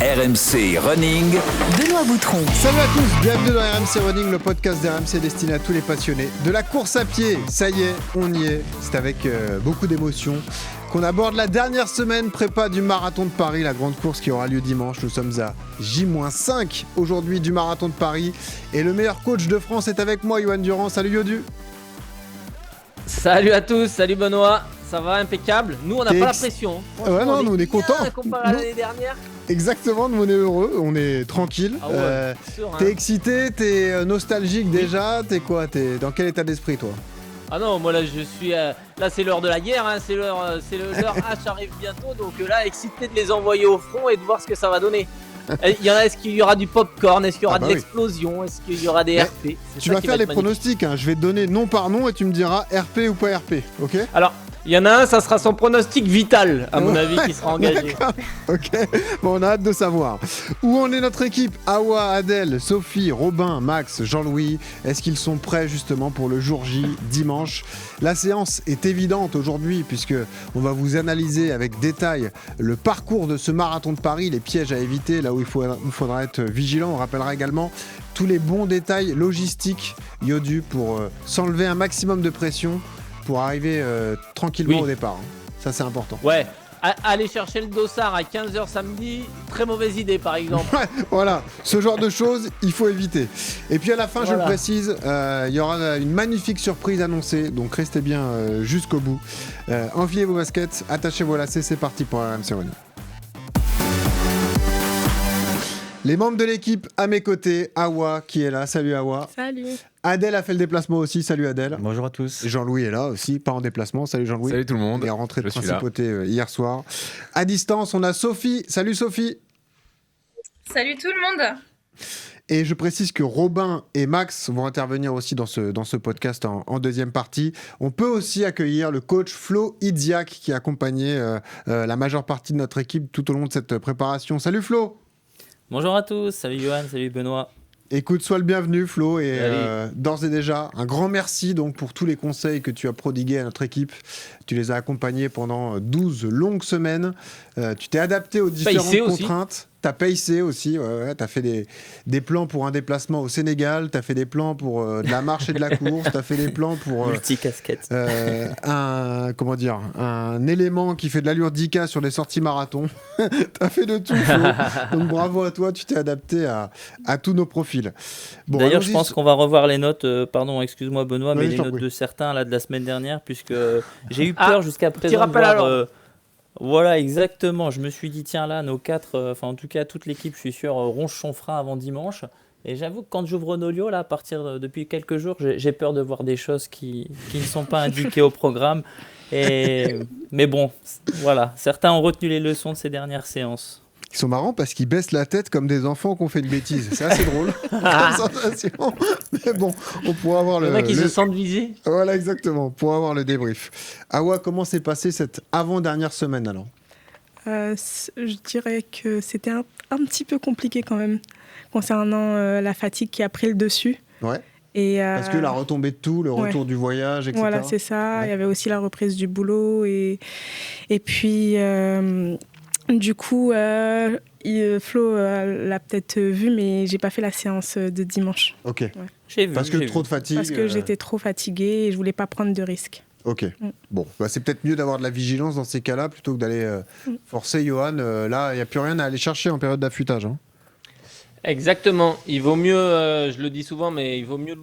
RMC Running. Benoît Boutron. Salut à tous, bienvenue dans RMC Running, le podcast d'RMC destiné à tous les passionnés de la course à pied. Ça y est, on y est. C'est avec beaucoup d'émotion qu'on aborde la dernière semaine prépa du Marathon de Paris, la grande course qui aura lieu dimanche. Nous sommes à J-5 aujourd'hui du Marathon de Paris. Et le meilleur coach de France est avec moi, Yoann Durand. Salut Yodu. Salut à tous, salut Benoît, ça va impeccable. Nous on n'a pas la pression. Ouais, non, nous on est contents. Comparé à l'année dernière. Exactement, nous on est heureux, on est tranquille. Ah ouais, serein. T'es excité, t'es nostalgique déjà, t'es quoi, t'es dans quel état d'esprit toi? Ah non, moi là je suis là c'est l'heure de la guerre, hein, c'est l'heure H arrive bientôt, donc là excité de les envoyer au front et de voir ce que ça va donner. Est-ce qu'il y aura du popcorn, est-ce qu'il y aura de l'explosion, est-ce qu'il y aura des RP? Tu vas faire les pronostics, hein. Je vais te donner nom par nom et tu me diras RP ou pas RP, ok? Alors, il y en a un, ça sera son pronostic vital, à mon avis, qui sera engagé. Ok, bon, on a hâte de savoir. Où en est notre équipe? Awa, Adèle, Sophie, Robin, Max, Jean-Louis. Est-ce qu'ils sont prêts justement pour le jour J, dimanche? La séance est évidente aujourd'hui puisque on va vous analyser avec détail le parcours de ce marathon de Paris, les pièges à éviter, là où il faudra être vigilant. On rappellera également tous les bons détails logistiques, Yodu, pour s'enlever un maximum de pression pour arriver tranquillement au départ. Ça, c'est important. Ouais, aller chercher le dossard à 15h samedi, très mauvaise idée par exemple. Ouais, voilà, ce genre de choses, il faut éviter. Et puis à la fin, je le précise, il y aura une magnifique surprise annoncée, donc restez bien jusqu'au bout. Enfilez vos baskets, attachez vos lacets, c'est parti pour RMC Running. Les membres de l'équipe à mes côtés, Awa qui est là, salut Awa. Salut. Adèle a fait le déplacement aussi, salut Adèle. Bonjour à tous. Jean-Louis est là aussi, pas en déplacement, salut Jean-Louis. Salut tout le monde. Il est rentré de principauté hier soir. À distance, on a Sophie, salut Sophie. Salut tout le monde. Et je précise que Robin et Max vont intervenir aussi dans ce podcast en deuxième partie. On peut aussi accueillir le coach Flo Idziak qui a accompagné la majeure partie de notre équipe tout au long de cette préparation. Salut Flo. Bonjour à tous, salut Johan, salut Benoît. Écoute, sois le bienvenu Flo et d'ores et déjà un grand merci donc pour tous les conseils que tu as prodigués à notre équipe. Tu les as accompagnés pendant 12 longues semaines. Tu t'es adapté aux différentes contraintes. T'as pacé aussi, t'as fait des plans pour un déplacement au Sénégal, t'as fait des plans pour de la marche et de la course, t'as fait des plans pour multicasquette. Un élément qui fait de l'allure 10K sur les sorties marathon. T'as fait de tout, Flo. Donc bravo à toi, tu t'es adapté à tous nos profils. Bon, d'ailleurs, je pense qu'on va revoir les notes, pardon, excuse-moi Benoît, mais les notes prie. de certains là, de la semaine dernière, puisque j'ai eu peur jusqu'à présent petit rappel de voir... alors. Voilà, exactement. Je me suis dit, tiens là, nos quatre, enfin en tout cas toute l'équipe, je suis sûr, ronge son frein avant dimanche. Et j'avoue que quand j'ouvre Nolio, là, depuis quelques jours, j'ai peur de voir des choses qui ne sont pas indiquées au programme. Mais bon, voilà, certains ont retenu les leçons de ces dernières séances. Ils sont marrants parce qu'ils baissent la tête comme des enfants qui ont fait une bêtise. C'est assez drôle. Mais bon, on pourra avoir Il y en a qui se sentent visés. Voilà, exactement. Pour avoir le débrief. Awa, comment s'est passée cette avant-dernière semaine alors? Je dirais que c'était un petit peu compliqué quand même, concernant la fatigue qui a pris le dessus. Ouais. Et, parce que la retombée de tout, le retour du voyage, etc. Voilà, c'est ça. Ouais. Il y avait aussi la reprise du boulot. Et puis... du coup, Flo l'a peut-être vu, mais j'ai pas fait la séance de dimanche. Ok. Ouais. J'ai vu. Parce que trop de fatigue. Parce que j'étais trop fatiguée et je voulais pas prendre de risques. Ok. Bon, c'est peut-être mieux d'avoir de la vigilance dans ces cas-là plutôt que d'aller forcer Johan. Là, il n'y a plus rien à aller chercher en période d'affûtage. Hein. Exactement. Il vaut mieux, je le dis souvent, mais il vaut mieux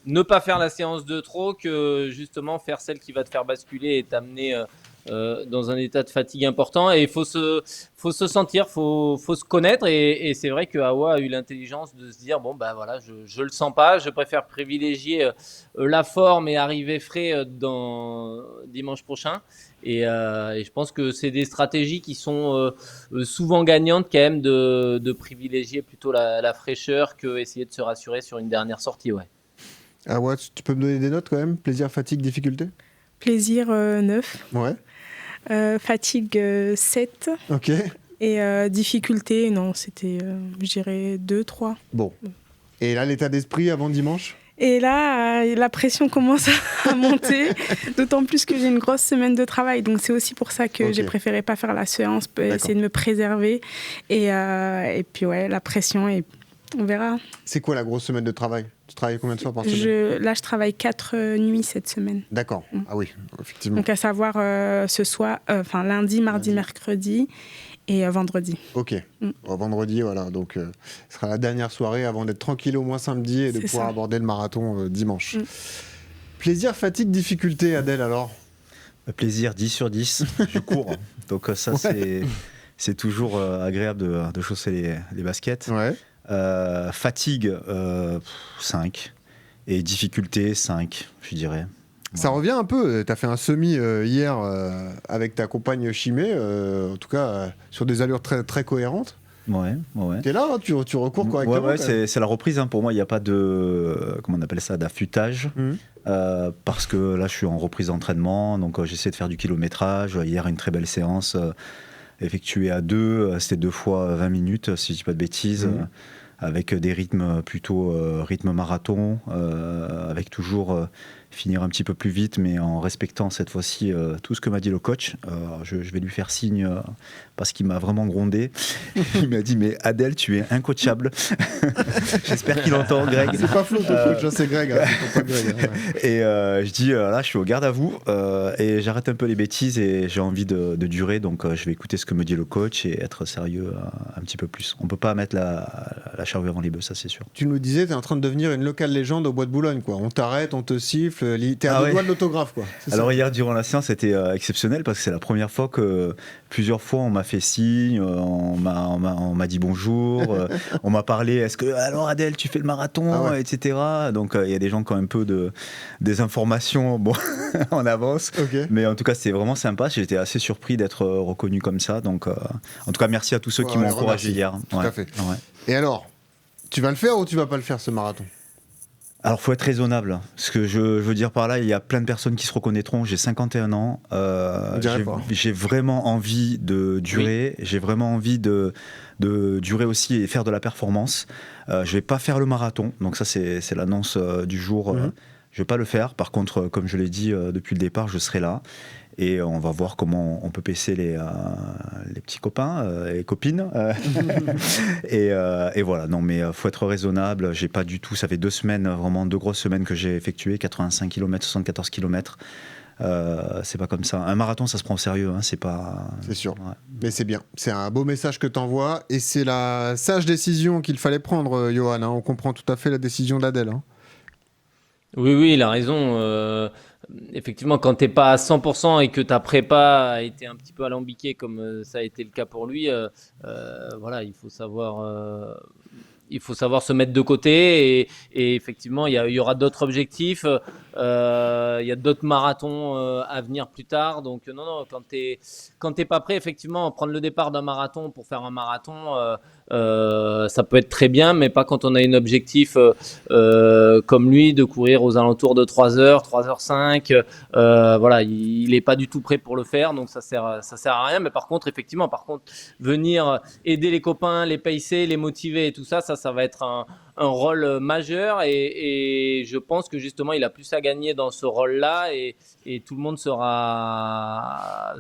ne pas faire la séance de trop que justement faire celle qui va te faire basculer et t'amener dans un état de fatigue important. Et il faut se sentir, faut se connaître. Et c'est vrai que Awa a eu l'intelligence de se dire bon bah voilà, je le sens pas, je préfère privilégier la forme et arriver frais dans dimanche prochain. Et je pense que c'est des stratégies qui sont souvent gagnantes quand même de privilégier plutôt la fraîcheur que essayer de se rassurer sur une dernière sortie. Ouais. Awa, tu peux me donner des notes quand même? Plaisir, fatigue, difficulté? Plaisir 9. Ouais. Fatigue 7. Ok. Et difficulté, non, c'était, je dirais 2, 3. Bon. Et là, l'état d'esprit avant dimanche? Et là, la pression commence à monter, d'autant plus que j'ai une grosse semaine de travail. Donc, c'est aussi pour ça que j'ai préféré pas faire la séance, essayer de me préserver. Et puis, ouais, la pression, et on verra. C'est quoi la grosse semaine de travail? Tu travailles combien de fois par semaine? Là, je travaille 4 nuits cette semaine. D'accord. Ah oui, effectivement. Donc, à savoir ce soir, lundi, mardi, mercredi et vendredi. Ok. Vendredi, voilà. Donc, ce sera la dernière soirée avant d'être tranquille au moins samedi et de pouvoir aborder le marathon dimanche. Plaisir, fatigue, difficulté, Adèle, alors? Plaisir, 10 sur 10. Je cours. Donc, ça, c'est toujours agréable de chausser les baskets. Ouais. Fatigue, 5. Et difficulté, 5, je dirais. Ça revient un peu. Tu as fait un semi hier avec ta compagne Chimay, en tout cas sur des allures très, très cohérentes. Ouais. Tu es là, hein, tu recours correctement. Ouais, c'est la reprise. Hein. Pour moi, il n'y a pas de. Comment on appelle ça? D'affûtage. Parce que là, je suis en reprise d'entraînement. Donc, j'essaie de faire du kilométrage. Hier, une très belle séance effectuée à 2. C'était 2 fois 20 minutes, si je ne dis pas de bêtises. Avec des rythmes plutôt rythme marathon, avec toujours finir un petit peu plus vite, mais en respectant cette fois-ci tout ce que m'a dit le coach. Je vais lui faire signe parce qu'il m'a vraiment grondé. Il m'a dit, mais Adèle, tu es incoachable. J'espère qu'il entend, Greg. C'est pas Flo, ton coach, c'est Greg. Hein, c'est pas Greg, hein, ouais. Et je dis, là, je suis au garde à vous et j'arrête un peu les bêtises et j'ai envie de durer, donc je vais écouter ce que me dit le coach et être sérieux un petit peu plus. On peut pas mettre la charrue avant les bœufs, ça c'est sûr. Tu nous disais, tu es en train de devenir une locale légende au Bois de Boulogne, quoi. On t'arrête, on te siffle, t'es à deux doigts de l'autographe, quoi. Alors hier, durant la séance, c'était exceptionnel parce que c'est la première fois que plusieurs fois on m'a fait signe, on m'a dit bonjour, on m'a parlé, est-ce que alors Adèle, tu fais le marathon, etc. Donc il y a des gens qui ont un peu des informations en avance, mais en tout cas c'était vraiment sympa. J'étais assez surpris d'être reconnu comme ça. Donc en tout cas merci à tous ceux qui m'ont encouragé hier. Tout à fait. Et alors, tu vas le faire ou tu vas pas le faire ce marathon? Alors, faut être raisonnable. Ce que je veux dire par là, il y a plein de personnes qui se reconnaîtront. J'ai 51 ans. J'ai vraiment envie de durer. J'ai vraiment envie de durer aussi et faire de la performance. Je vais pas faire le marathon. Donc ça, c'est l'annonce du jour. Je vais pas le faire. Par contre, comme je l'ai dit depuis le départ, je serai là. Et on va voir comment on peut pacer les petits copains et copines. Et voilà, non mais faut être raisonnable. J'ai pas du tout, ça fait 2 semaines, vraiment 2 grosses semaines que j'ai effectuées, 85 km, 74 km. C'est pas comme ça. Un marathon, ça se prend au sérieux, hein, c'est pas... C'est sûr, mais c'est bien. C'est un beau message que t'envoies et c'est la sage décision qu'il fallait prendre, Johan. Hein. On comprend tout à fait la décision d'Adèle. Hein. Oui, il a raison. Effectivement, quand t'es pas à 100% et que ta prépa a été un petit peu alambiquée comme ça a été le cas pour lui, voilà, il faut savoir se mettre de côté et effectivement, il y aura d'autres objectifs, il y a d'autres marathons à venir plus tard. Donc non, quand t'es pas prêt, effectivement, prendre le départ d'un marathon pour faire un marathon, ça peut être très bien, mais pas quand on a un objectif comme lui de courir aux alentours de 3h, 3h05. Voilà, il est pas du tout prêt pour le faire, donc ça sert à rien. Mais par contre, effectivement, venir aider les copains, les pacer, les motiver et tout ça va être un rôle majeur et je pense que justement il a plus à gagner dans ce rôle-là et tout le monde sera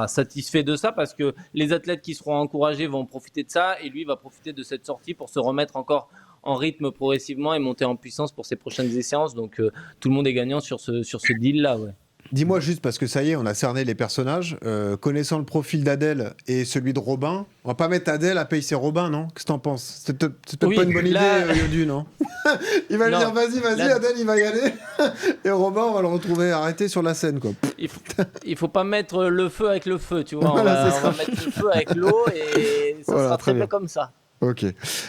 satisfait de ça parce que les athlètes qui seront encouragés vont profiter de ça et lui va profiter de cette sortie pour se remettre encore en rythme progressivement et monter en puissance pour ses prochaines séances. Donc tout le monde est gagnant sur ce deal-là. Ouais. Dis-moi juste, parce que ça y est, on a cerné les personnages. Connaissant le profil d'Adèle et celui de Robin, on va pas mettre Adèle à payer Robin, non? Qu'est-ce que t'en penses? C'est peut-être pas une bonne idée, Yodu, non? Il va lui dire, vas-y, Adèle, il va y aller. Et Robin, on va le retrouver arrêté sur la scène, quoi. Il faut pas mettre le feu avec le feu, tu vois. Voilà, on va mettre le feu avec l'eau et ça sera très bien comme ça. Ok.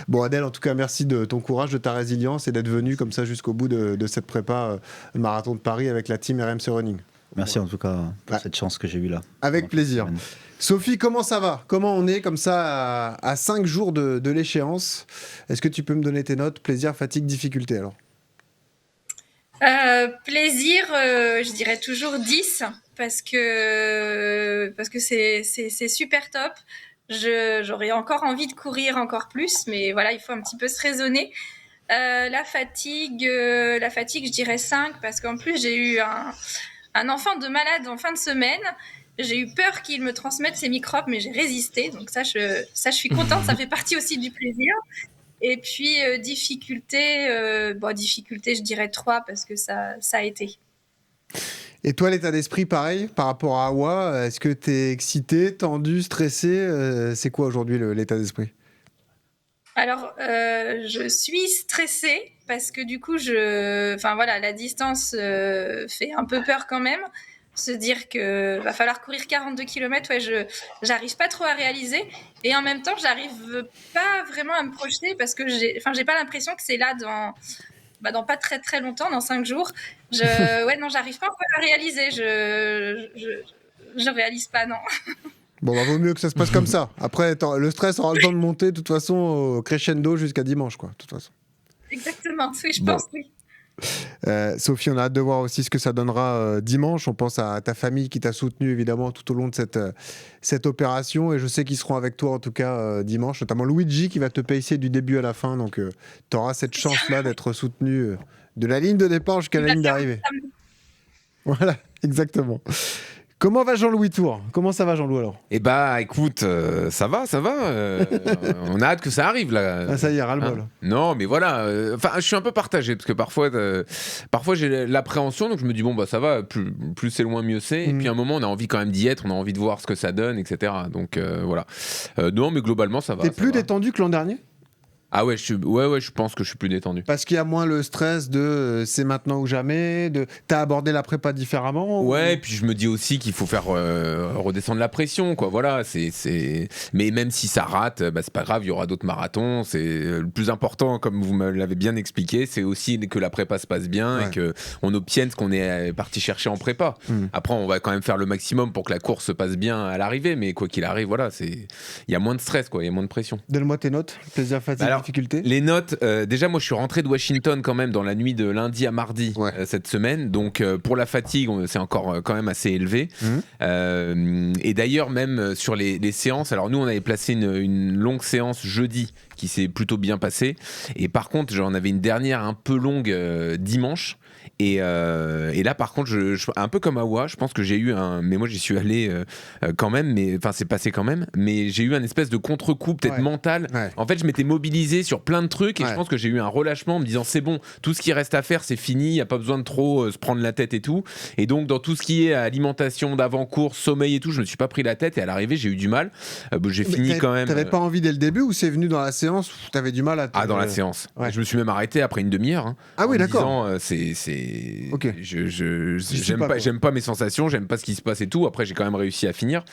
Bon, Adèle, en tout cas, merci de ton courage, de ta résilience et d'être venue comme ça jusqu'au bout de cette prépa marathon de Paris avec la team RMC Running. Merci en tout cas pour cette chance que j'ai eue là. Avec plaisir. Sophie, comment ça va? Comment on est comme ça à 5 jours de l'échéance? Est-ce que tu peux me donner tes notes? Plaisir, fatigue, difficulté alors? Plaisir, je dirais toujours 10 parce que c'est super top. J'aurais encore envie de courir encore plus, mais voilà, il faut un petit peu se raisonner. La fatigue, je dirais 5, parce qu'en plus, j'ai eu un enfant de malade en fin de semaine. J'ai eu peur qu'il me transmette ces microbes, mais j'ai résisté. Donc ça, je suis contente. Ça fait partie aussi du plaisir. Et puis, difficulté, je dirais 3, parce que ça a été. Et toi, l'état d'esprit, pareil, par rapport à Hawa, est-ce que tu es excité, tendu, stressé? C'est quoi aujourd'hui l'état d'esprit? Alors, je suis stressée parce que du coup, la distance fait un peu peur quand même. Se dire que va falloir courir 42 km, j'arrive pas trop à réaliser. Et en même temps, j'arrive pas vraiment à me projeter parce que j'ai pas l'impression que c'est là dans pas très très longtemps, dans 5 jours. J'arrive pas encore à réaliser. Je réalise pas, non. Bon, vaut mieux que ça se passe comme ça. Après, le stress aura le temps de monter, de toute façon, au crescendo jusqu'à dimanche, quoi, de toute façon. Exactement, oui, je pense, oui. Sophie, on a hâte de voir aussi ce que ça donnera dimanche. On pense à ta famille qui t'a soutenu évidemment tout au long de cette opération, et je sais qu'ils seront avec toi en tout cas dimanche, notamment Luigi qui va te payer du début à la fin, donc tu auras cette chance-là d'être soutenu de la ligne de départ jusqu'à la ligne d'arrivée. Voilà, exactement. Comment va Jean-Louis Tour? Comment ça va Jean-Louis alors? Eh bah écoute, ça va. On a hâte que ça arrive là. Ah, ça y est, ras-le-bol. Non, mais voilà. Je suis un peu partagé parce que parfois j'ai l'appréhension, donc je me dis bon bah ça va, plus c'est loin mieux c'est. Et puis à un moment on a envie quand même d'y être, on a envie de voir ce que ça donne, etc. Donc voilà. Non, mais globalement ça va. T'es plus détendu que l'an dernier? Ah ouais, je pense que je suis plus détendu. Parce qu'il y a moins le stress de c'est maintenant ou jamais, t'as abordé la prépa différemment? Ouais, et puis je me dis aussi qu'il faut faire redescendre la pression, quoi. Voilà, mais même si ça rate, bah, c'est pas grave, il y aura d'autres marathons. C'est le plus important, comme vous me l'avez bien expliqué, c'est aussi que la prépa se passe bien et que on obtienne ce qu'on est parti chercher en prépa. Après, on va quand même faire le maximum pour que la course se passe bien à l'arrivée, mais quoi qu'il arrive, voilà, il y a moins de stress, quoi, il y a moins de pression. Donne-moi tes notes, plaisir, fatigue, difficulté. Les notes, déjà moi je suis rentré de Washington quand même dans la nuit de lundi à mardi cette semaine, donc pour la fatigue c'est encore quand même assez élevé. Et d'ailleurs même sur les séances, alors nous on avait placé une longue séance jeudi qui s'est plutôt bien passée, et par contre j'en avais une dernière un peu longue dimanche. Et là par contre un peu comme Hawa, je pense que j'ai eu mais moi j'y suis allé quand même, mais enfin c'est passé quand même, mais j'ai eu un espèce de contre-coup peut-être mental. En fait je m'étais mobilisé sur plein de trucs, et je pense que j'ai eu un relâchement en me disant c'est bon, tout ce qui reste à faire c'est fini, il n'y a pas besoin de trop se prendre la tête et tout. Et donc dans tout ce qui est alimentation d'avant-course, sommeil et tout, je me suis pas pris la tête, et à l'arrivée j'ai eu du mal. J'ai fini quand même. T'avais pas envie dès le début, ou c'est venu dans la séance où t'avais du mal à dans la séance. Je me suis même arrêté après une demi-heure. Ah oui, d'accord. Okay. J'aime pas mes sensations, j'aime pas ce qui se passe et tout. Après, j'ai quand même réussi à finir.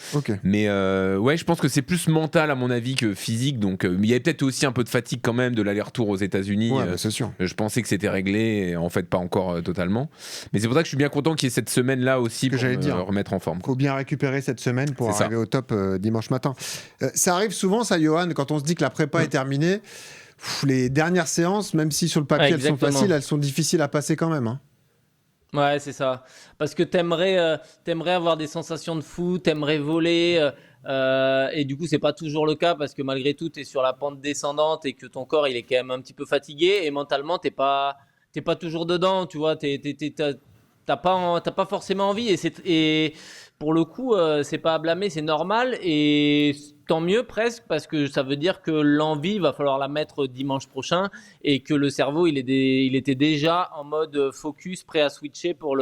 Mais je pense que c'est plus mental à mon avis que physique. Donc, il y avait peut-être aussi un peu de fatigue quand même de l'aller-retour aux États-Unis. C'est sûr. Je pensais que c'était réglé, et en fait, pas encore totalement. Mais c'est pour ça que je suis bien content qu'il y ait cette semaine-là aussi pour me remettre en forme. Faut bien récupérer cette semaine pour arriver au top dimanche matin. Ça arrive souvent, ça, Johan, quand on se dit que la prépa est terminée. Les dernières séances, même si sur le papier elles sont faciles, elles sont difficiles à passer quand même. Ouais, c'est ça. Parce que t'aimerais avoir des sensations de fou, t'aimerais voler, et du coup, c'est pas toujours le cas, parce que malgré tout, t'es sur la pente descendante et que ton corps, il est quand même un petit peu fatigué, et mentalement, t'es pas toujours dedans, tu vois. T'as pas forcément envie, et pour le coup, c'est pas à blâmer, c'est normal, et tant mieux presque, parce que ça veut dire que l'envie va falloir la mettre dimanche prochain, et que le cerveau il était déjà en mode focus, prêt à switcher pour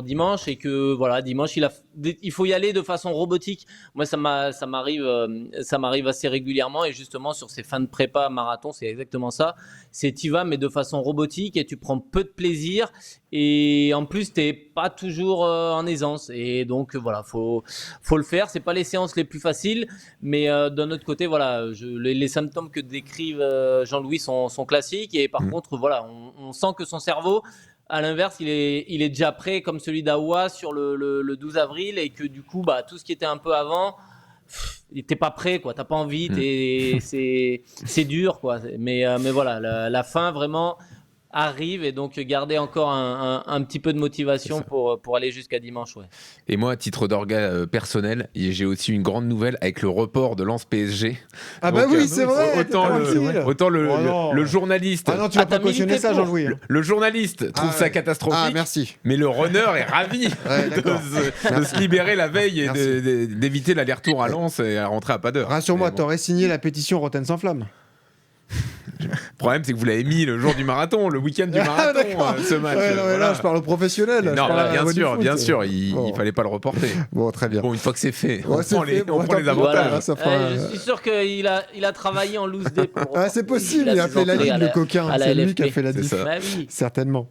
dimanche, et que voilà, dimanche il faut y aller de façon robotique. Moi ça m'arrive assez régulièrement, et justement sur ces fins de prépa marathon c'est exactement ça. T'y vas mais de façon robotique, et tu prends peu de plaisir, et en plus t'es pas toujours en aisance, et donc voilà, faut le faire. C'est pas les séances les plus faciles, mais d'un autre côté voilà, les symptômes que décrivent Jean-Louis sont classiques, et par contre voilà, on sent que son cerveau, à l'inverse, il est déjà prêt, comme celui d'Hawa sur le 12 avril, et que du coup, bah, tout ce qui était un peu avant, t'es pas prêt, quoi. T'as pas envie, c'est dur, quoi. Mais voilà, la fin, vraiment, arrive et donc garder encore un petit peu de motivation pour aller jusqu'à dimanche. Ouais. Et moi, à titre d'orga personnel, j'ai aussi une grande nouvelle avec le report de Lens PSG. Ah bah oui, c'est vrai. Autant le journaliste. Ah non, tu vas pas cautionner ça, Jean-Louis. Le journaliste trouve ça catastrophique. Ah merci. Mais le runner est ravi de se libérer la veille et d'éviter l'aller-retour à Lens et à rentrer à pas d'heure. Rassure-moi, t'aurais signé la pétition Rotten sans flamme. Le problème, c'est que vous l'avez mis le jour du marathon, le week-end du marathon, ce match. Ouais, non, mais là, je parle aux professionnels. Non, bien sûr, il fallait pas le reporter. Bon, très bien. Bon, une fois que c'est fait, Ouais, on prend les avantages. Voilà. Je suis sûr qu'il a travaillé en loose day. C'est possible, il a fait la ligue, le coquin. C'est lui qui a fait la diff. Bah oui. Certainement.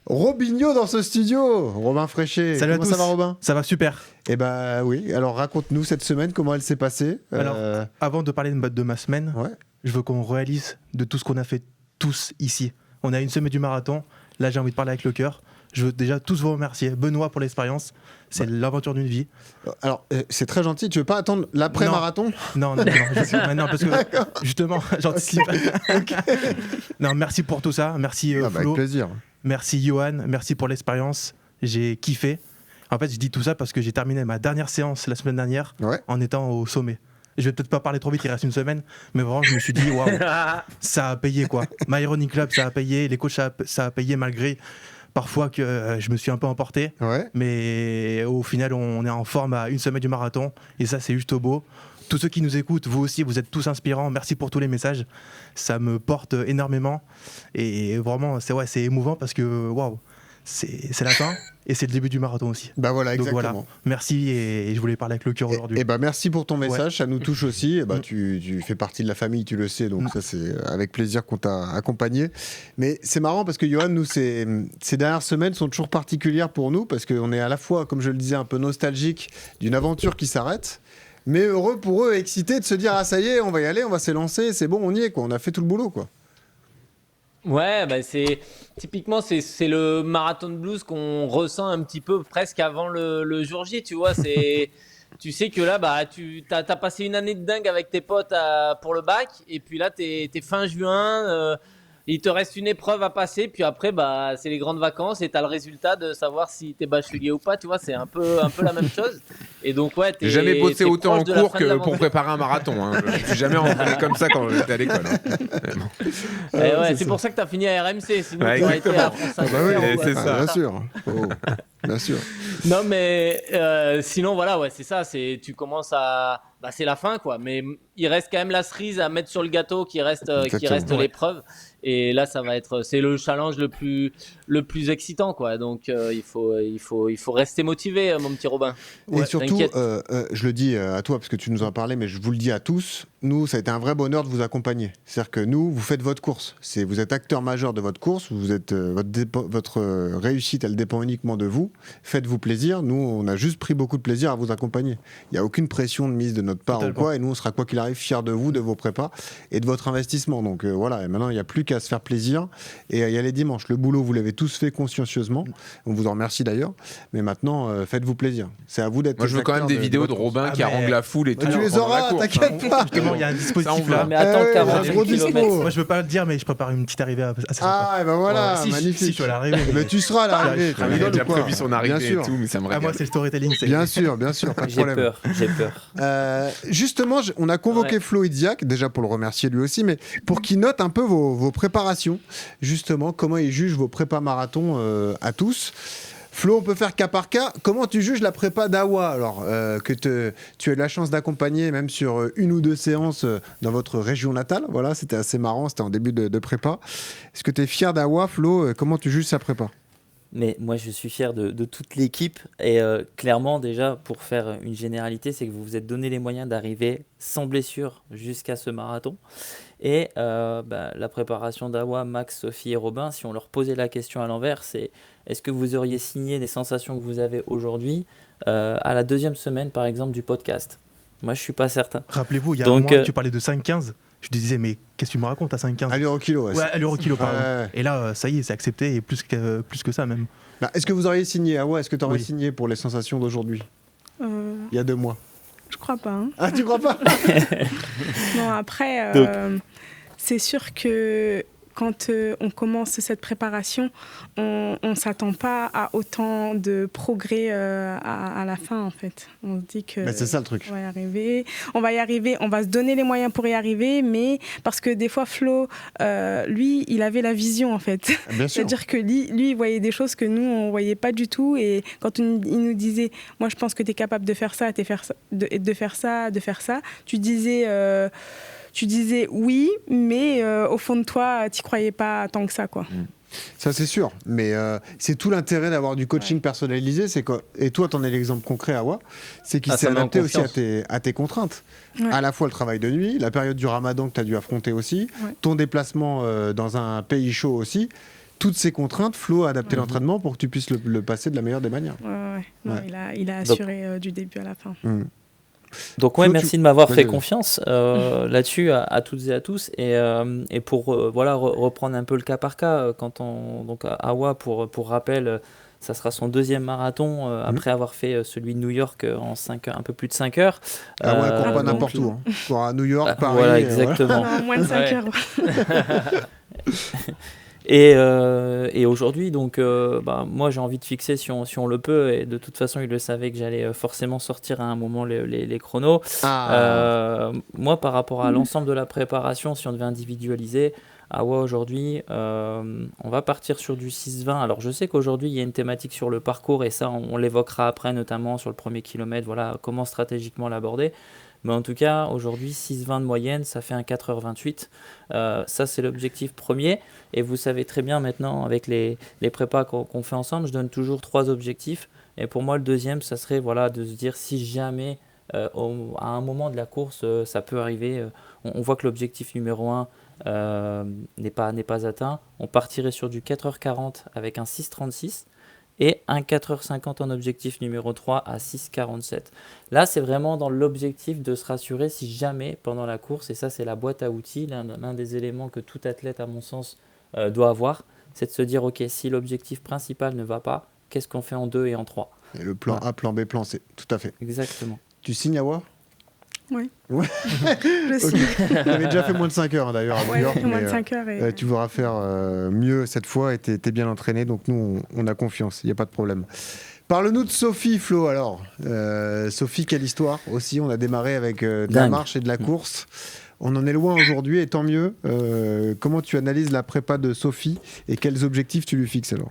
Robinho dans ce studio, Robin Fréchet. Salut comment à tous. ça va, Robin? Ça va super. Eh ben oui, alors raconte-nous cette semaine, comment elle s'est passée. Alors, avant de parler de ma semaine, Ouais. je veux qu'on réalise de tout ce qu'on a fait tous ici. On a une semaine du marathon, là j'ai envie de parler avec le cœur. Je veux déjà tous vous remercier. Benoît pour l'expérience, c'est l'aventure d'une vie. Alors, c'est très gentil, tu veux pas attendre l'après-marathon? Non, parce que justement, j'anticipe. Non, merci pour tout ça, merci Avec Flo, plaisir. merci Johan, merci pour l'expérience, j'ai kiffé. En fait, je dis tout ça parce que j'ai terminé ma dernière séance la semaine dernière en étant au sommet. Je vais peut-être pas parler trop vite, il reste une semaine, mais vraiment, je me suis dit, waouh, ça a payé quoi. My Running Club, ça a payé, les coachs, ça a payé malgré parfois que je me suis un peu emporté. Ouais. Mais au final, on est en forme à une semaine du marathon, et ça, c'est juste beau. Tous ceux qui nous écoutent, vous aussi, vous êtes tous inspirants. Merci pour tous les messages. Ça me porte énormément. Et vraiment, c'est émouvant parce que, waouh, c'est la fin et c'est le début du marathon aussi. Bah voilà, Donc exactement. voilà, merci et je voulais parler avec le cœur aujourd'hui. Et bah merci pour ton message, ça nous touche aussi. Et Mm. tu fais partie de la famille, tu le sais, donc ça c'est avec plaisir qu'on t'a accompagné. Mais c'est marrant parce que Johan, nous, ces dernières semaines sont toujours particulières pour nous parce qu'on est à la fois, comme je le disais, un peu nostalgique d'une aventure qui s'arrête, mais heureux pour eux, excités de se dire ah ça y est, on va y aller, on va s'élancer, c'est bon, on y est quoi, on a fait tout le boulot quoi. Ouais, bah typiquement c'est le marathon de blues qu'on ressent un petit peu presque avant le jour J, tu vois, tu sais que là bah t'as passé une année de dingue avec tes potes pour le bac et puis là t'es fin juin, il te reste une épreuve à passer puis après bah c'est les grandes vacances et t'as le résultat de savoir si t'es bachelier ou pas, tu vois, c'est un peu la même chose. Et donc ouais, J'ai jamais bossé autant en cours que pour préparer un marathon. Hein. Je suis jamais entraîné comme ça quand j'étais à l'école. Hein. C'est pour ça que t'as fini à RMC, sinon ouais, tu aurais été à France Inter. C'est ça. Bien sûr. Oh, bien sûr. Non mais sinon voilà, ouais, c'est ça, tu commences à c'est la fin quoi, mais il reste quand même la cerise à mettre sur le gâteau qui reste l'épreuve. Et là, c'est le challenge le plus excitant, quoi. Donc, il faut rester motivé, mon petit Robin. Et surtout, je le dis à toi parce que tu nous en parlais, mais je vous le dis à tous. Nous, ça a été un vrai bonheur de vous accompagner. C'est-à-dire que nous, vous faites votre course. Vous êtes acteur majeur de votre course. Vous êtes votre réussite, elle dépend uniquement de vous. Faites-vous plaisir. Nous, on a juste pris beaucoup de plaisir à vous accompagner. Il n'y a aucune pression de mise de notre part ou quoi. Et nous, on sera quoi qu'il arrive fiers de vous, de vos prépas et de votre investissement. Donc voilà. Et maintenant, il n'y a plus qu'à se faire plaisir et y aller dimanche. Le boulot, vous l'avez tous fait consciencieusement. On vous en remercie d'ailleurs. Mais maintenant, faites-vous plaisir. C'est à vous d'être. Moi, je veux quand même des vidéos de Robin qui harangue la foule et tout. Tu les auras, t'inquiète pas. Justement, il y a un dispositif là. Mais attends, 48 km. Moi, je veux pas le dire, mais je prépare une petite arrivée à cette Ah, et ben voilà, magnifique. Si, je suis à l'arrivée. Mais tu seras à l'arrivée. Il a déjà prévu son arrivée et tout, mais ça me régale. Moi, c'est le storytelling. Bien sûr, pas de problème. J'ai peur. Justement, on a convoqué Flo Idiac, déjà pour le remercier lui aussi, mais pour qu'il note un peu vos préparations. Justement, comment il juge vos prépas marathons à tous. Flo, on peut faire cas par cas. Comment tu juges la prépa d'Awa alors que tu as eu la chance d'accompagner même sur une ou deux séances dans votre région natale. Voilà, c'était assez marrant, c'était en début de prépa. Est-ce que tu es fier d'Awa, Flo? Comment tu juges sa prépa? Mais moi, je suis fier de toute l'équipe. Et clairement, déjà, pour faire une généralité, c'est que vous vous êtes donné les moyens d'arriver sans blessure jusqu'à ce marathon. Et la préparation d'Awa, Max, Sophie et Robin, si on leur posait la question à l'envers, c'est est-ce que vous auriez signé les sensations que vous avez aujourd'hui à la deuxième semaine, par exemple, du podcast? Moi, je ne suis pas certain. Rappelez-vous, il y a un mois, tu parlais de 5,15. Je te disais, mais qu'est-ce que tu me racontes à 5,15? À l'euro kilo, ouais. À l'euro kilo, pardon. Ouais. Et là, ça y est, c'est accepté, et plus que ça même. Bah, est-ce que vous auriez signé? Ah ouais, est-ce que tu aurais signé pour les sensations d'aujourd'hui? Il y a 2 mois. Je crois pas. Hein. Ah, tu crois pas? Non, après, c'est sûr que quand on commence cette préparation, on ne s'attend pas à autant de progrès à la fin, en fait. On se dit que c'est ça le truc. on va y arriver, on va se donner les moyens pour y arriver, mais parce que des fois, Flo, lui, il avait la vision, en fait. Bien sûr. C'est-à-dire que lui, il voyait des choses que nous, on ne voyait pas du tout. Et quand il nous disait, moi, je pense que tu es capable de faire ça, de faire ça, tu disais oui, mais au fond de toi, tu n'y croyais pas tant que ça, quoi. Ça, c'est sûr. Mais c'est tout l'intérêt d'avoir du coaching personnalisé. Et toi, tu en es l'exemple concret, Awa. C'est qu'il s'est adapté aussi à tes contraintes. Ouais. À la fois le travail de nuit, la période du ramadan que tu as dû affronter aussi, ton déplacement dans un pays chaud aussi. Toutes ces contraintes, Flo a adapté l'entraînement pour que tu puisses le passer de la meilleure des manières. Non, il a assuré du début à la fin. Donc merci de m'avoir fait confiance là-dessus à toutes et à tous. Et pour reprendre un peu le cas par cas, donc Awa, pour rappel, ça sera son deuxième marathon après avoir fait celui de New York en un peu plus de 5 heures. Awa ne court pas n'importe où. Hein. Court à New York, Paris. Voilà, exactement. En moins de 5 heures. Et aujourd'hui, donc, moi j'ai envie de fixer si on le peut, et de toute façon il le savait que j'allais forcément sortir à un moment les chronos. Moi, par rapport à l'ensemble de la préparation, si on devait individualiser, Awa aujourd'hui, on va partir sur du 6-20. Alors je sais qu'aujourd'hui il y a une thématique sur le parcours, et ça on l'évoquera après, notamment sur le premier kilomètre, voilà, comment stratégiquement l'aborder. Mais en tout cas, aujourd'hui, 6,20 de moyenne, ça fait un 4h28. Ça, c'est l'objectif premier. Et vous savez très bien maintenant, avec les prépas qu'on fait ensemble, je donne toujours 3 objectifs. Et pour moi, le deuxième, ça serait de se dire si jamais, à un moment de la course, ça peut arriver. On voit que l'objectif numéro 1 n'est pas atteint. On partirait sur du 4h40 avec un 6,36. Et un 4h50 en objectif numéro 3 à 6h47. Là, c'est vraiment dans l'objectif de se rassurer si jamais, pendant la course, et ça c'est la boîte à outils, l'un des éléments que tout athlète, à mon sens, doit avoir, c'est de se dire, ok, si l'objectif principal ne va pas, qu'est-ce qu'on fait en 2 et en 3 ? Et le plan A, plan B, plan C, tout à fait. Exactement. Tu signes, Awa ? Oui. Ouais. Tu avais déjà fait moins de 5 heures d'ailleurs à New York. Moins de 5 heures. Tu voudras faire mieux cette fois, et tu es bien entraîné, donc nous on a confiance, il n'y a pas de problème. Parle-nous de Sophie, Flo, alors. Sophie, quelle histoire aussi. On a démarré avec de la marche et de la course. On en est loin aujourd'hui, et tant mieux. Comment tu analyses la prépa de Sophie et quels objectifs tu lui fixes alors ?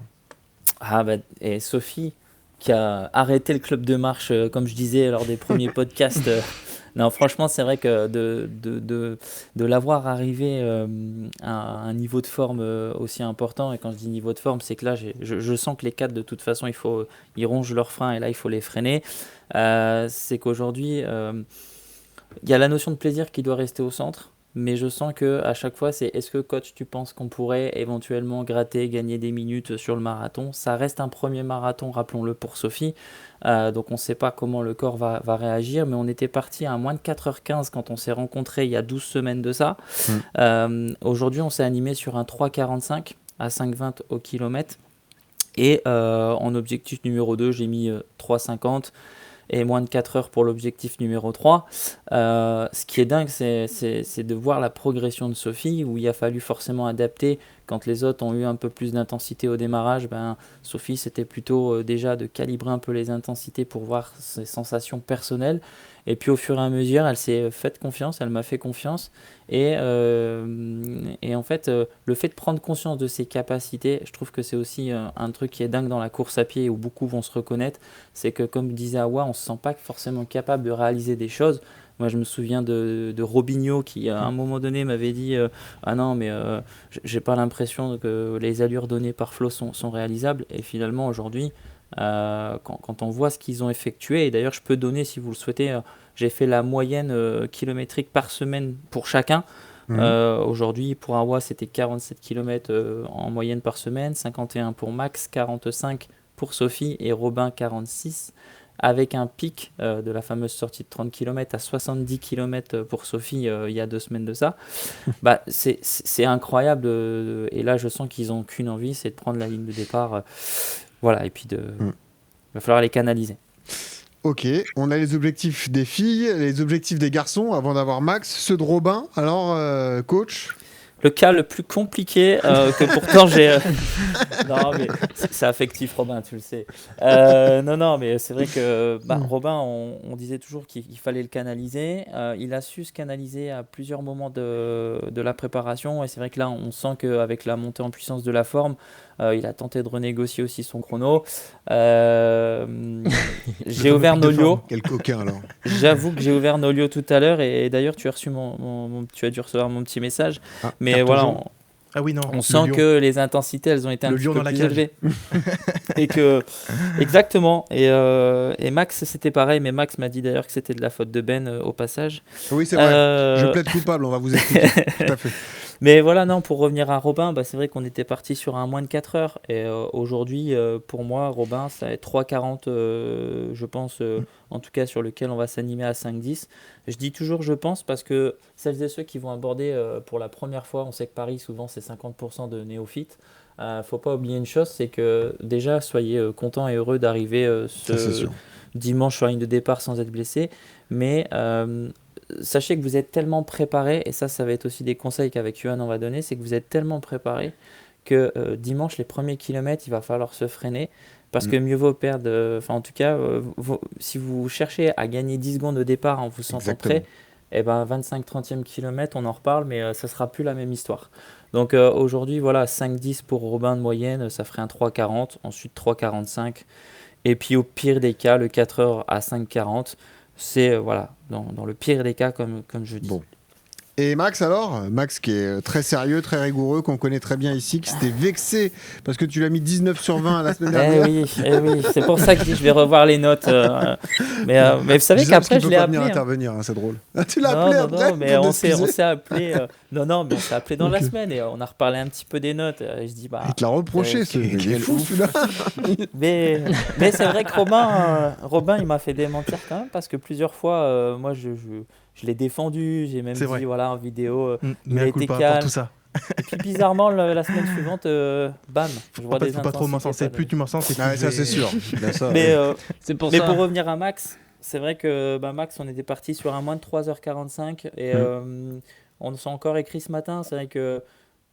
Et Sophie, qui a arrêté le club de marche, comme je disais lors des premiers podcasts. Non, franchement, c'est vrai que de l'avoir arrivé à un niveau de forme aussi important, et quand je dis niveau de forme, c'est que là, je sens que les cadres, de toute façon, ils rongent leurs freins, et là, il faut les freiner. C'est qu'aujourd'hui, il y a la notion de plaisir qui doit rester au centre, mais je sens qu'à chaque fois, c'est est-ce que, coach, tu penses qu'on pourrait éventuellement gratter, gagner des minutes sur le marathon ? Ça reste un premier marathon, rappelons-le, pour Sophie. Donc on ne sait pas comment le corps va réagir, mais on était parti à moins de 4h15 quand on s'est rencontrés il y a 12 semaines de ça. Aujourd'hui, on s'est animé sur un 3h45 à 5h20 au kilomètre. Et en objectif numéro 2, j'ai mis 3h50 et moins de 4 heures pour l'objectif numéro 3. Ce qui est dingue, c'est de voir la progression de Sophie, où il a fallu forcément adapter. Quand les autres ont eu un peu plus d'intensité au démarrage, Sophie, c'était plutôt déjà de calibrer un peu les intensités pour voir ses sensations personnelles. Et puis au fur et à mesure, elle s'est faite confiance, elle m'a fait confiance. Et en fait, le fait de prendre conscience de ses capacités, je trouve que c'est aussi un truc qui est dingue dans la course à pied, où beaucoup vont se reconnaître. C'est que, comme disait Awa, on ne se sent pas forcément capable de réaliser des choses. Moi, je me souviens de Robinho qui, à un moment donné, m'avait dit ah non, mais j'ai pas l'impression que les allures données par Flo sont réalisables. Et finalement, aujourd'hui, quand on voit ce qu'ils ont effectué, et d'ailleurs, je peux donner, si vous le souhaitez, j'ai fait la moyenne kilométrique par semaine pour chacun. Aujourd'hui, pour Awa, c'était 47 km en moyenne par semaine, 51 pour Max, 45 pour Sophie et Robin, 46. Avec un pic de la fameuse sortie de 30 km à 70 km pour Sophie il y a 2 semaines de ça. C'est incroyable. Et là, je sens qu'ils n'ont qu'une envie, c'est de prendre la ligne de départ. Voilà, et puis il va falloir les canaliser. Ok, on a les objectifs des filles, les objectifs des garçons avant d'avoir Max, ceux de Robin. Alors, coach ? le cas le plus compliqué que pourtant j'ai. Non, mais c'est affectif, Robin, tu le sais. Non, mais c'est vrai que Robin, on disait toujours qu'il fallait le canaliser. Il a su se canaliser à plusieurs moments de la préparation. Et c'est vrai que là, on sent qu'avec la montée en puissance de la forme, il a tenté de renégocier aussi son chrono. J'ai ouvert Nolio. Quel coquin alors. J'avoue que j'ai ouvert Nolio tout à l'heure et d'ailleurs tu as dû recevoir mon petit message. Mais voilà, on sent que les intensités elles ont été un petit peu plus élevées. Et que exactement. Et Max c'était pareil, mais Max m'a dit d'ailleurs que c'était de la faute de Ben au passage. Oui c'est vrai. Je plaide coupable, on va vous expliquer. Tout à fait. Mais voilà, non, pour revenir à Robin, c'est vrai qu'on était parti sur un moins de 4 heures. Et aujourd'hui, pour moi, Robin, ça va être 3,40, je pense, en tout cas sur lequel on va s'animer à 5,10. Je dis toujours je pense parce que celles et ceux qui vont aborder pour la première fois, on sait que Paris, souvent, c'est 50% de néophytes. Faut pas oublier une chose, c'est que déjà, soyez contents et heureux d'arriver ce dimanche sur la ligne de départ sans être blessé. Mais sachez que vous êtes tellement préparés, et ça va être aussi des conseils qu'avec Yohan on va donner, c'est que vous êtes tellement préparés que dimanche, les premiers kilomètres, il va falloir se freiner, parce que mieux vaut perdre, en tout cas, si vous cherchez à gagner 10 secondes au départ en vous sentant prêt, 25-30e kilomètre, on en reparle, mais ça ne sera plus la même histoire. Donc aujourd'hui, voilà, 5,10 pour Robin de moyenne, ça ferait un 3,40, ensuite 3,45, et puis au pire des cas, le 4 heures à 5,40, c'est voilà, dans le pire des cas, comme je dis. Bon. Et Max alors, Max qui est très sérieux, très rigoureux, qu'on connaît très bien ici, qui s'était vexé parce que tu l'as mis 19 sur 20 la semaine dernière. Oui, c'est pour ça que je vais revoir les notes. Mais vous savez qu'après je l'ai appelé. Venir intervenir, c'est drôle. Tu l'as appelé après. Non, mais on s'est appelé. Non, mais on s'est appelé dans la semaine et on a reparlé un petit peu des notes. Je dis il te l'a reproché, il est fou celui-là. mais c'est vrai que Robin, il m'a fait démentir quand même parce que plusieurs fois, moi je l'ai défendu, j'ai même dit voilà en vidéo, il a été calme. Tout ça. Et puis bizarrement la semaine suivante, bam, je vois des faut pas trop m'encenser, plus tu m'encences, ça c'est sûr. Mais c'est pour ça. Pour revenir à Max, c'est vrai que Max, on était parti sur un moins de 3h45 et on s'est encore écrit ce matin, c'est vrai que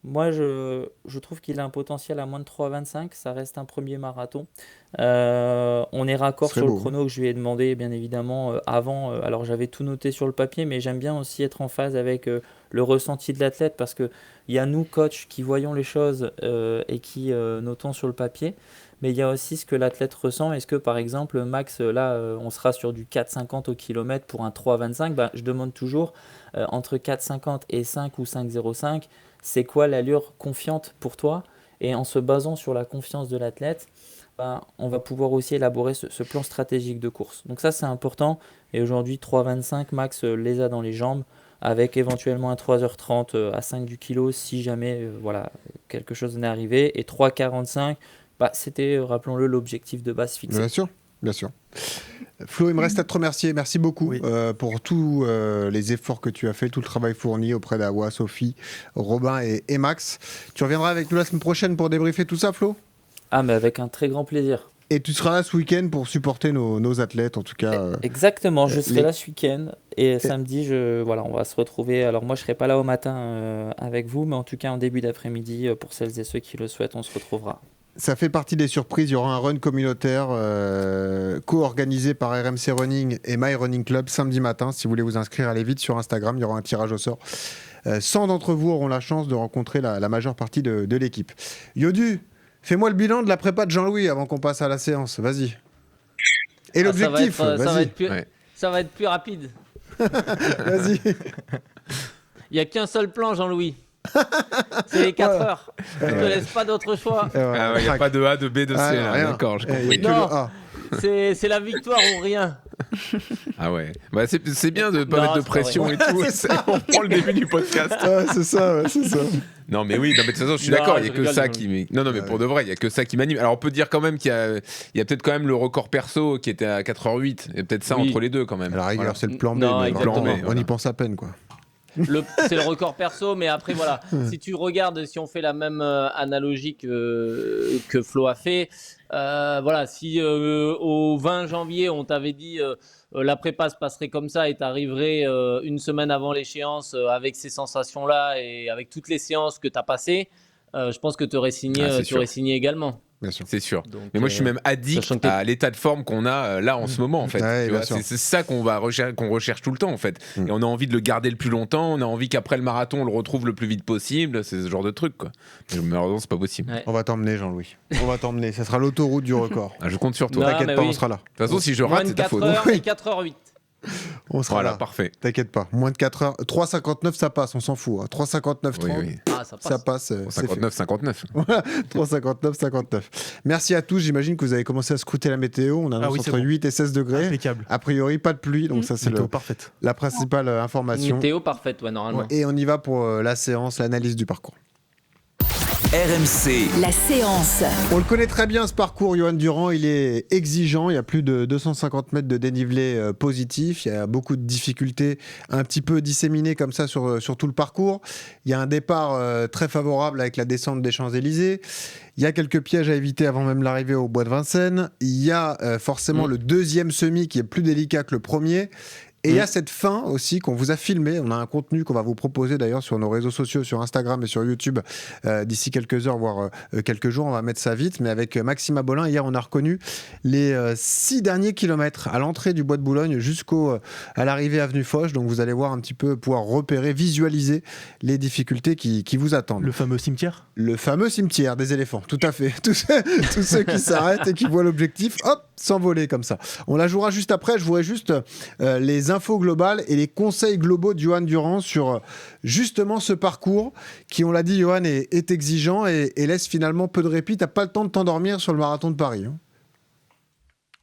moi, je trouve qu'il a un potentiel à moins de 3,25. Ça reste un premier marathon. On est raccord sur le chrono que je lui ai demandé, bien évidemment, avant. Alors, j'avais tout noté sur le papier, mais j'aime bien aussi être en phase avec le ressenti de l'athlète parce qu'il y a nous, coachs, qui voyons les choses et qui notons sur le papier. Mais il y a aussi ce que l'athlète ressent. Est-ce que, par exemple, Max, là, on sera sur du 4,50 au kilomètre pour un 3,25 je demande toujours entre 4,50 et 5 ou 5,05. C'est quoi l'allure confiante pour toi? Et en se basant sur la confiance de l'athlète, on va pouvoir aussi élaborer ce plan stratégique de course. Donc ça, c'est important. Et aujourd'hui, 3,25, Max les a dans les jambes, avec éventuellement un 3h30 à 5 du kilo, si jamais quelque chose n'est arrivé. Et 3,45, c'était, rappelons-le, l'objectif de base fixé. Bien sûr. Flo, il me reste à te remercier. Merci beaucoup pour tous les efforts que tu as fait, tout le travail fourni auprès d'Awa, Sophie, Robin et Max. Tu reviendras avec nous la semaine prochaine pour débriefer tout ça, Flo ? Mais avec un très grand plaisir. Et tu seras là ce week-end pour supporter nos athlètes, en tout cas. Exactement, je serai là ce week-end. Et samedi, on va se retrouver. Alors moi, je ne serai pas là au matin avec vous, mais en tout cas, en début d'après-midi, pour celles et ceux qui le souhaitent, on se retrouvera. Ça fait partie des surprises. Il y aura un run communautaire co-organisé par RMC Running et My Running Club samedi matin. Si vous voulez vous inscrire, allez vite sur Instagram. Il y aura un tirage au sort. 100 d'entre vous auront la chance de rencontrer la majeure partie de l'équipe. Yodu, fais-moi le bilan de la prépa de Jean-Louis avant qu'on passe à la séance. Vas-y. Et l'objectif, ça va être plus rapide. Vas-y. Il n'y a qu'un seul plan, Jean-Louis. C'est les 4 heures. Je ne te laisse pas d'autre choix. Il n'y a pas de A, de B, de C. D'accord, je comprends. C'est la victoire ou rien. Ah ouais. C'est bien de ne pas mettre de pression et tout. On prend le début du podcast. C'est ça. Non mais oui, de toute façon je suis d'accord, il n'y a que ça qui... Non mais pour de vrai, il n'y a que ça qui m'anime. Alors on peut dire quand même qu'il y a peut-être quand même le record perso qui était à 4h08. Et peut-être ça entre les deux quand même. À la rigueur, c'est le plan B. Non, on y pense à peine quoi. c'est le record perso, mais après voilà, si tu regardes, si on fait la même analogie que Flo a fait, voilà, si au 20 janvier on t'avait dit la prépa se passerait comme ça et t'arriverais une semaine avant l'échéance avec ces sensations-là et avec toutes les séances que t'as passées, je pense que tu aurais signé également. Bien sûr. C'est sûr. Donc, mais moi, je suis même addict à l'état de forme qu'on a là en ce moment, en fait. Ouais, Tu vois, c'est ça qu'on recherche tout le temps, en fait. Et on a envie de le garder le plus longtemps. On a envie qu'après le marathon, on le retrouve le plus vite possible. C'est ce genre de truc, quoi. Mais malheureusement, c'est pas possible. On va t'emmener, Jean-Louis. On va t'emmener. Ça sera l'autoroute du record. Je compte sur toi. T'inquiète pas, on sera là. De toute façon, si je rate, c'est ta faute. 4h et 4h08. On sera là. Parfait. T'inquiète pas. Moins de 4 heures. 3,59, ça passe, on s'en fout. 3,59, 30. Oui. Ça passe. 59, 59. 3,59, 59. Merci à tous. J'imagine que vous avez commencé à scruter la météo. On annonce entre 8 et 16 degrés. Impeccable. A priori, pas de pluie. Donc, ça, c'est la principale information. Météo parfaite, normalement. Et on y va pour la séance, l'analyse du parcours. RMC. La séance. On le connaît très bien ce parcours, Johan Durand. Il est exigeant. Il y a plus de 250 mètres de dénivelé positif. Il y a beaucoup de difficultés un petit peu disséminées comme ça sur tout le parcours. Il y a un départ très favorable avec la descente des Champs-Élysées. Il y a quelques pièges à éviter avant même l'arrivée au bois de Vincennes. Il y a forcément le deuxième semi qui est plus délicat que le premier. Et il y a cette fin aussi qu'on vous a filmé. On a un contenu qu'on va vous proposer d'ailleurs sur nos réseaux sociaux, sur Instagram et sur YouTube d'ici quelques heures, voire quelques jours. On va mettre ça vite. Mais avec Maxime Abolin, hier, on a reconnu les 6 derniers kilomètres à l'entrée du bois de Boulogne à l'arrivée avenue Foch. Donc vous allez voir un petit peu, pouvoir repérer, visualiser les difficultés qui vous attendent. Le fameux cimetière ? Le fameux cimetière des éléphants, tout à fait. Tous ceux qui s'arrêtent et qui voient l'objectif, hop, s'envoler comme ça. On la jouera juste après. Je voudrais juste les infos globales et les conseils globaux de Johan Durand sur justement ce parcours qui, on l'a dit, Johan, est exigeant et laisse finalement peu de répit. T'as pas le temps de t'endormir sur le marathon de Paris.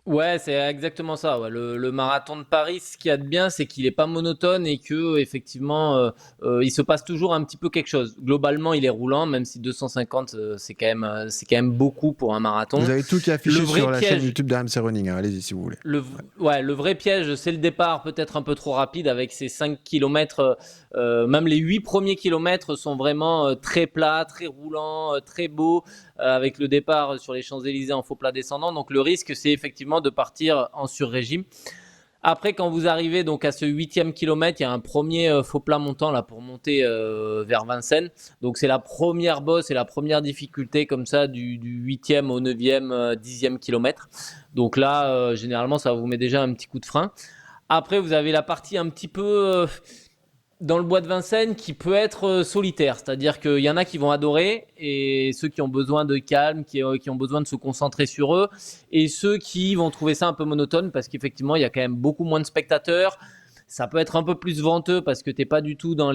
Ouais, c'est exactement ça. Ouais. Le marathon de Paris, ce qu'il y a de bien, c'est qu'il est pas monotone et que effectivement, il se passe toujours un petit peu quelque chose. Globalement, il est roulant, même si 250, c'est quand même beaucoup pour un marathon. Vous avez tout qui est affiché sur la chaîne YouTube d'RMC Running. Allez-y si vous voulez. Le vrai piège, c'est le départ peut-être un peu trop rapide avec ces 5 km. Même les 8 premiers kilomètres sont vraiment très plats, très roulants, très beaux, avec le départ sur les Champs-Élysées en faux plat descendant. Donc le risque, c'est effectivement de partir en sur-régime. Après, quand vous arrivez donc à ce 8e kilomètre, il y a un premier faux plat montant là pour monter vers Vincennes. Donc c'est la première bosse et la première difficulté comme ça du 8e au 9e, 10e kilomètre. Donc là, généralement, ça vous met déjà un petit coup de frein. Après, vous avez la partie un petit peu dans le bois de Vincennes qui peut être solitaire. C'est-à-dire qu'il y en a qui vont adorer et ceux qui ont besoin de calme, qui ont besoin de se concentrer sur eux, et ceux qui vont trouver ça un peu monotone parce qu'effectivement, il y a quand même beaucoup moins de spectateurs. Ça peut être un peu plus venteux parce que tu n'es pas du tout dans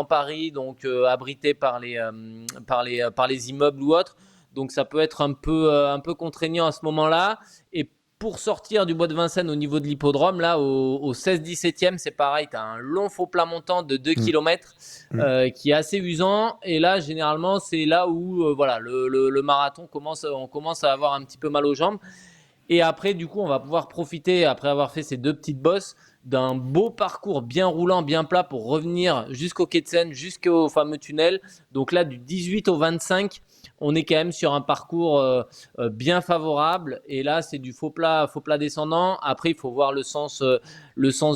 Paris, donc abrité par les immeubles ou autres. Donc ça peut être un peu contraignant à ce moment-là. Et pour sortir du bois de Vincennes au niveau de l'hippodrome, là, au 16-17e, c'est pareil, tu as un long faux plat montant de 2 km qui est assez usant. Et là, généralement, c'est là où le marathon on commence à avoir un petit peu mal aux jambes. Et après, du coup, on va pouvoir profiter, après avoir fait ces 2 petites bosses, d'un beau parcours bien roulant, bien plat pour revenir jusqu'au quai de Seine, jusqu'au fameux tunnel. Donc là, du 18 au 25, on est quand même sur un parcours bien favorable. Et là, c'est du faux plat descendant. Après, il faut voir le sens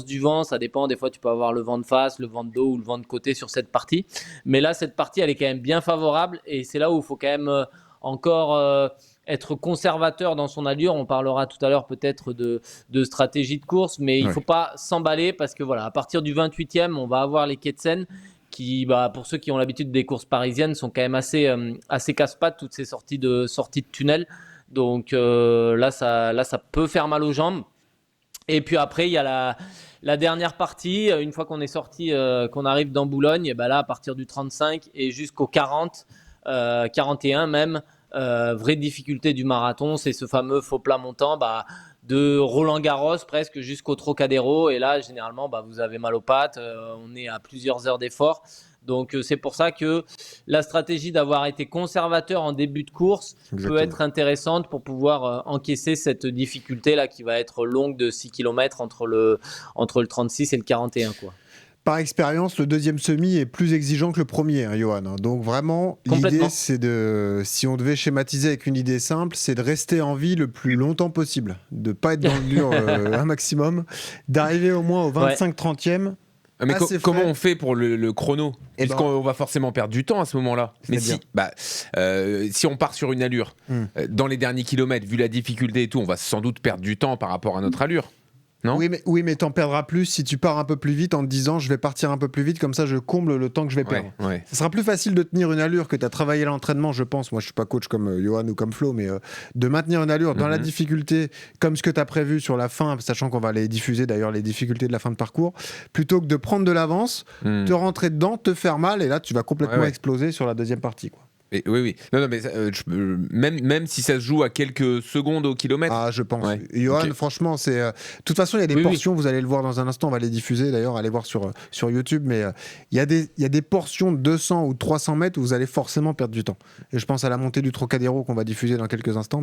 du vent. Ça dépend. Des fois, tu peux avoir le vent de face, le vent de dos ou le vent de côté sur cette partie. Mais là, cette partie, elle est quand même bien favorable. Et c'est là où il faut quand même encore être conservateur dans son allure. On parlera tout à l'heure peut-être de stratégie de course. Mais il ne faut pas s'emballer parce que voilà, à partir du 28e, on va avoir les quais de Seine qui, pour ceux qui ont l'habitude des courses parisiennes, sont quand même assez casse-pattes, toutes ces sorties de tunnel. Donc là, ça peut faire mal aux jambes. Et puis après, il y a la dernière partie. Une fois qu'on est sorti, qu'on arrive dans Boulogne, et là, à partir du 35 et jusqu'au 40, 41 même, vraie difficulté du marathon, c'est ce fameux faux plat montant, de Roland-Garros presque jusqu'au Trocadéro. Et là, généralement, vous avez mal aux pattes. On est à plusieurs heures d'effort. Donc, c'est pour ça que la stratégie d'avoir été conservateur en début de course peut être intéressante pour pouvoir encaisser cette difficulté-là qui va être longue de 6 km entre le 36 et le 41, quoi. par expérience, le deuxième semi est plus exigeant que le premier, hein, Johan. Donc vraiment, l'idée, c'est si on devait schématiser avec une idée simple, c'est de rester en vie le plus longtemps possible, de ne pas être dans le dur un maximum, d'arriver au moins au 25-30e. Mais comment on fait pour le chrono? Puisqu'on va forcément perdre du temps à ce moment-là. Mais si on part sur une allure, dans les derniers kilomètres, vu la difficulté et tout, on va sans doute perdre du temps par rapport à notre allure. Non oui, mais t'en perdras plus si tu pars un peu plus vite en te disant je vais partir un peu plus vite, comme ça je comble le temps que je vais perdre. Ça sera plus facile de tenir une allure que tu as travaillé à l'entraînement, je pense. Moi, je suis pas coach comme Johan ou comme Flo, mais de maintenir une allure dans la difficulté, comme ce que tu as prévu sur la fin, sachant qu'on va les diffuser d'ailleurs, les difficultés de la fin de parcours, plutôt que de prendre de l'avance, te rentrer dedans, te faire mal, et là tu vas complètement exploser sur la deuxième partie, quoi. Et oui. Non, mais même si ça se joue à quelques secondes au kilomètre. Ah, je pense. Johan, franchement, c'est. De toute façon, il y a des portions, vous allez le voir dans un instant, on va les diffuser d'ailleurs, allez voir sur YouTube, mais il y a des portions de 200 ou 300 mètres où vous allez forcément perdre du temps. Et je pense à la montée du Trocadéro qu'on va diffuser dans quelques instants,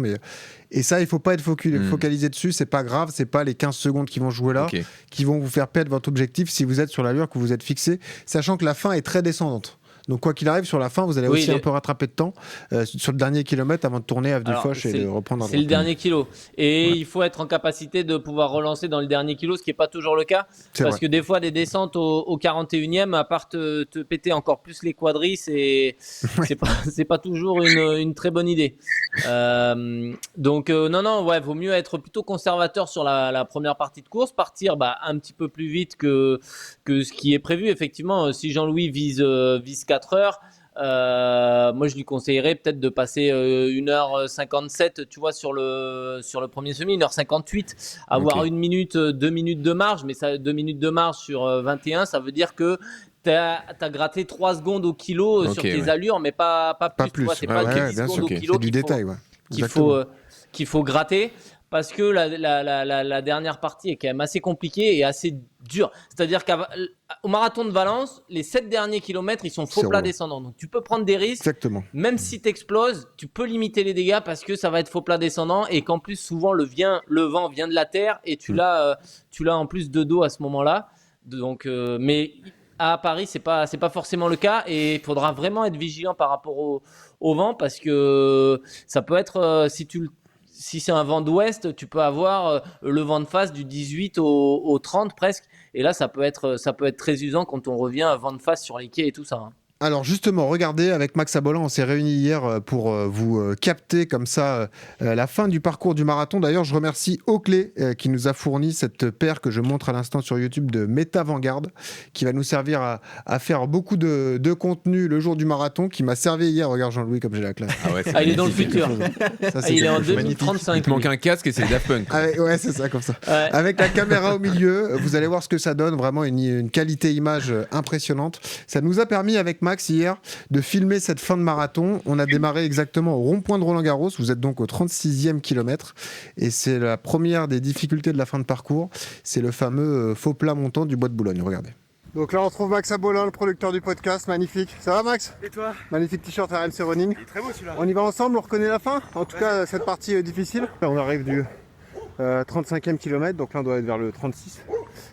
et ça, il faut pas être focalisé dessus, c'est pas grave, c'est pas les 15 secondes qui vont jouer là, qui vont vous faire perdre votre objectif si vous êtes sur l'allure que vous êtes fixé, sachant que la fin est très descendante. Donc quoi qu'il arrive, sur la fin, vous allez aussi un peu rattraper de temps sur le dernier kilomètre avant de tourner à Foch et de reprendre. C'est le dernier kilo. Et il faut être en capacité de pouvoir relancer dans le dernier kilo, ce qui n'est pas toujours le cas. Parce que des fois, des descentes au 41e, à part te péter encore plus les quadris, c'est pas toujours une très bonne idée. Donc vaut mieux être plutôt conservateur sur la première partie de course, partir un petit peu plus vite que ce qui est prévu. Effectivement, si Jean-Louis vise 4 heures, moi je lui conseillerais peut-être de passer 1h57, tu vois, sur le premier semi, 1h58, avoir 1 minute, 2 minutes de marge, mais ça, 2 minutes de marge sur 21, ça veut dire que t'as gratté 3 secondes au kilo sur tes allures, mais pas plus. Tu vois, c'est pas 10 secondes au kilo qu'il faut gratter. Parce que la dernière partie est quand même assez compliquée et assez dure. C'est-à-dire qu'au marathon de Valence, les 7 derniers kilomètres, ils sont faux plats descendants. Donc tu peux prendre des risques. Exactement. Même si tu exploses, tu peux limiter les dégâts parce que ça va être faux plat descendant et qu'en plus, souvent, le vent vient de la terre et tu l'as en plus de dos à ce moment-là. Donc, mais à Paris, c'est pas forcément le cas et il faudra vraiment être vigilant par rapport au vent parce que ça peut être, si c'est un vent d'ouest, tu peux avoir le vent de face du 18 au 30 presque. Et là, ça peut être très usant quand on revient à vent de face sur les quais et tout ça. Hein. Alors justement, regardez, avec Max Abolan, on s'est réunis hier pour vous capter comme ça la fin du parcours du marathon. D'ailleurs, je remercie Oakley qui nous a fourni cette paire que je montre à l'instant sur YouTube de Meta Vanguard, qui va nous servir à faire beaucoup de contenu le jour du marathon, qui m'a servi hier. Regarde Jean-Louis comme j'ai la classe. Il est dans le futur. Il est en 2035. Il te manque un casque et c'est Daft Punk. Ouais, c'est ça, comme ça. Ouais. Avec la caméra au milieu, vous allez voir ce que ça donne. Vraiment une qualité image impressionnante. Ça nous a permis avec Max hier de filmer cette fin de marathon. On a démarré exactement au rond-point de Roland-Garros. Vous êtes donc au 36e kilomètre et c'est la première des difficultés de la fin de parcours. C'est le fameux faux plat montant du Bois de Boulogne. Regardez. Donc là on retrouve Max Abolan, le producteur du podcast, magnifique. Ça va Max? Et toi? Magnifique t-shirt RMC Running. Il est très beau celui-là. On y va ensemble, on reconnaît la fin. En tout cas cette partie est difficile. On arrive du 35e kilomètre, donc là on doit être vers le 36.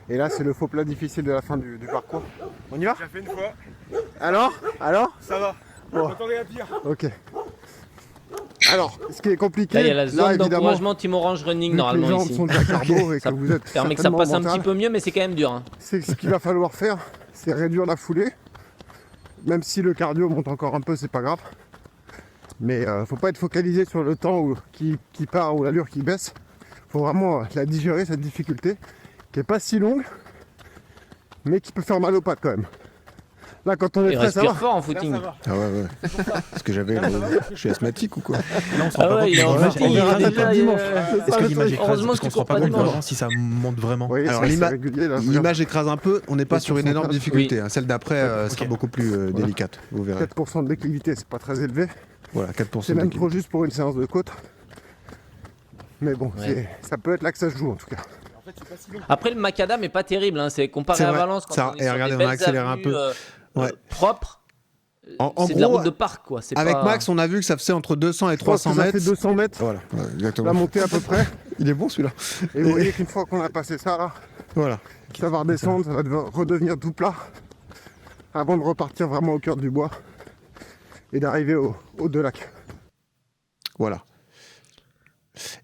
Et là c'est le faux plat difficile de la fin du parcours. On y va? J'ai fait une fois. Alors Ça va. Bon. Je m'attendais à pire. Ok. Alors, ce qui est compliqué, là, il y a la zone d'encouragement Team Orange Running normalement les jambes ici. sont déjà carbo et ça que vous êtes permet que ça passe un petit peu mieux, mais c'est quand même dur. Hein. C'est ce qu'il va falloir faire, c'est réduire la foulée. Même si le cardio monte encore un peu, c'est pas grave. Mais faut pas être focalisé sur le temps qui part ou l'allure qui baisse. Faut vraiment la digérer, cette difficulté, qui est pas si longue, mais qui peut faire mal aux pattes quand même. Là, quand on est prêt, ça va. Fort en footing. Là, ça va. Ah ouais. Parce que je suis asthmatique ou quoi? Là, on se rend pas compte. Il est en footing. Est-ce que l'image écrase? Heureusement Parce qu'on se rend pas compte vraiment si ça monte vraiment. Oui, alors l'image écrase un peu. On n'est pas sur une énorme difficulté. Celle d'après sera beaucoup plus délicate. Vous verrez. 4% de déclivité, c'est pas très élevé. Voilà, 4%. C'est même trop juste pour une séance de côte. Mais bon, ça peut être là que ça se joue en tout cas. Après, le macadam est pas terrible. Hein. C'est comparé à Valence. Quand on est regardez, sur des on a accéléré un peu. Propre. En c'est gros, de la route de parc, quoi. Avec pas... Max, on a vu que ça faisait entre 200 et 300 mètres. Ça fait 200 mètres. Voilà, exactement. La montée à peu près. Il est bon celui-là. Et vous voyez qu'une fois qu'on a passé ça, là, Voilà. Ça va redescendre, ça va redevenir tout plat avant de repartir vraiment au cœur du bois et d'arriver aux 2 lacs. Voilà.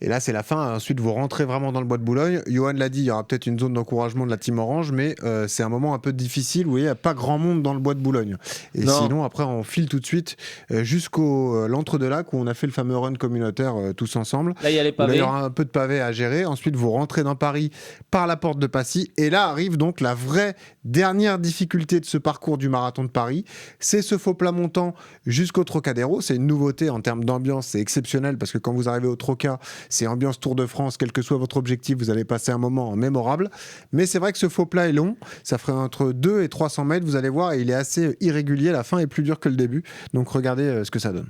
Et là, c'est la fin. Ensuite, vous rentrez vraiment dans le bois de Boulogne. Johan l'a dit, il y aura peut-être une zone d'encouragement de la team orange, mais c'est un moment un peu difficile. Vous voyez, il n'y a pas grand monde dans le bois de Boulogne. Et sinon, après, on file tout de suite jusqu'au l'entre-deux-lacs où on a fait le fameux run communautaire tous ensemble. Là, il y a les pavés. Là, il y aura un peu de pavés à gérer. Ensuite, vous rentrez dans Paris par la porte de Passy. Et là arrive donc la vraie dernière difficulté de ce parcours du marathon de Paris. C'est ce faux plat montant jusqu'au Trocadéro. C'est une nouveauté en termes d'ambiance. C'est exceptionnel parce que quand vous arrivez au Troca, c'est ambiance Tour de France, quel que soit votre objectif, vous allez passer un moment mémorable. Mais c'est vrai que ce faux plat est long, ça ferait entre 200 et 300 mètres, vous allez voir, et il est assez irrégulier, la fin est plus dure que le début. Donc regardez ce que ça donne.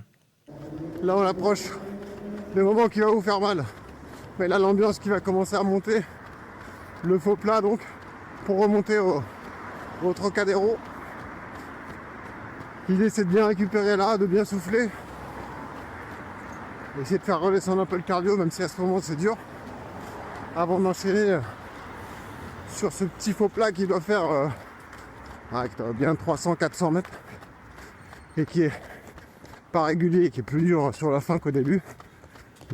Là on approche le moment qui va vous faire mal. Mais là l'ambiance qui va commencer à monter, le faux plat donc, pour remonter au Trocadéro. L'idée c'est de bien récupérer là, de bien souffler. Essayer de faire redescendre un peu le cardio, même si à ce moment c'est dur, avant d'enchaîner sur ce petit faux plat qui doit faire bien 300-400 mètres et qui est pas régulier et qui est plus dur sur la fin qu'au début.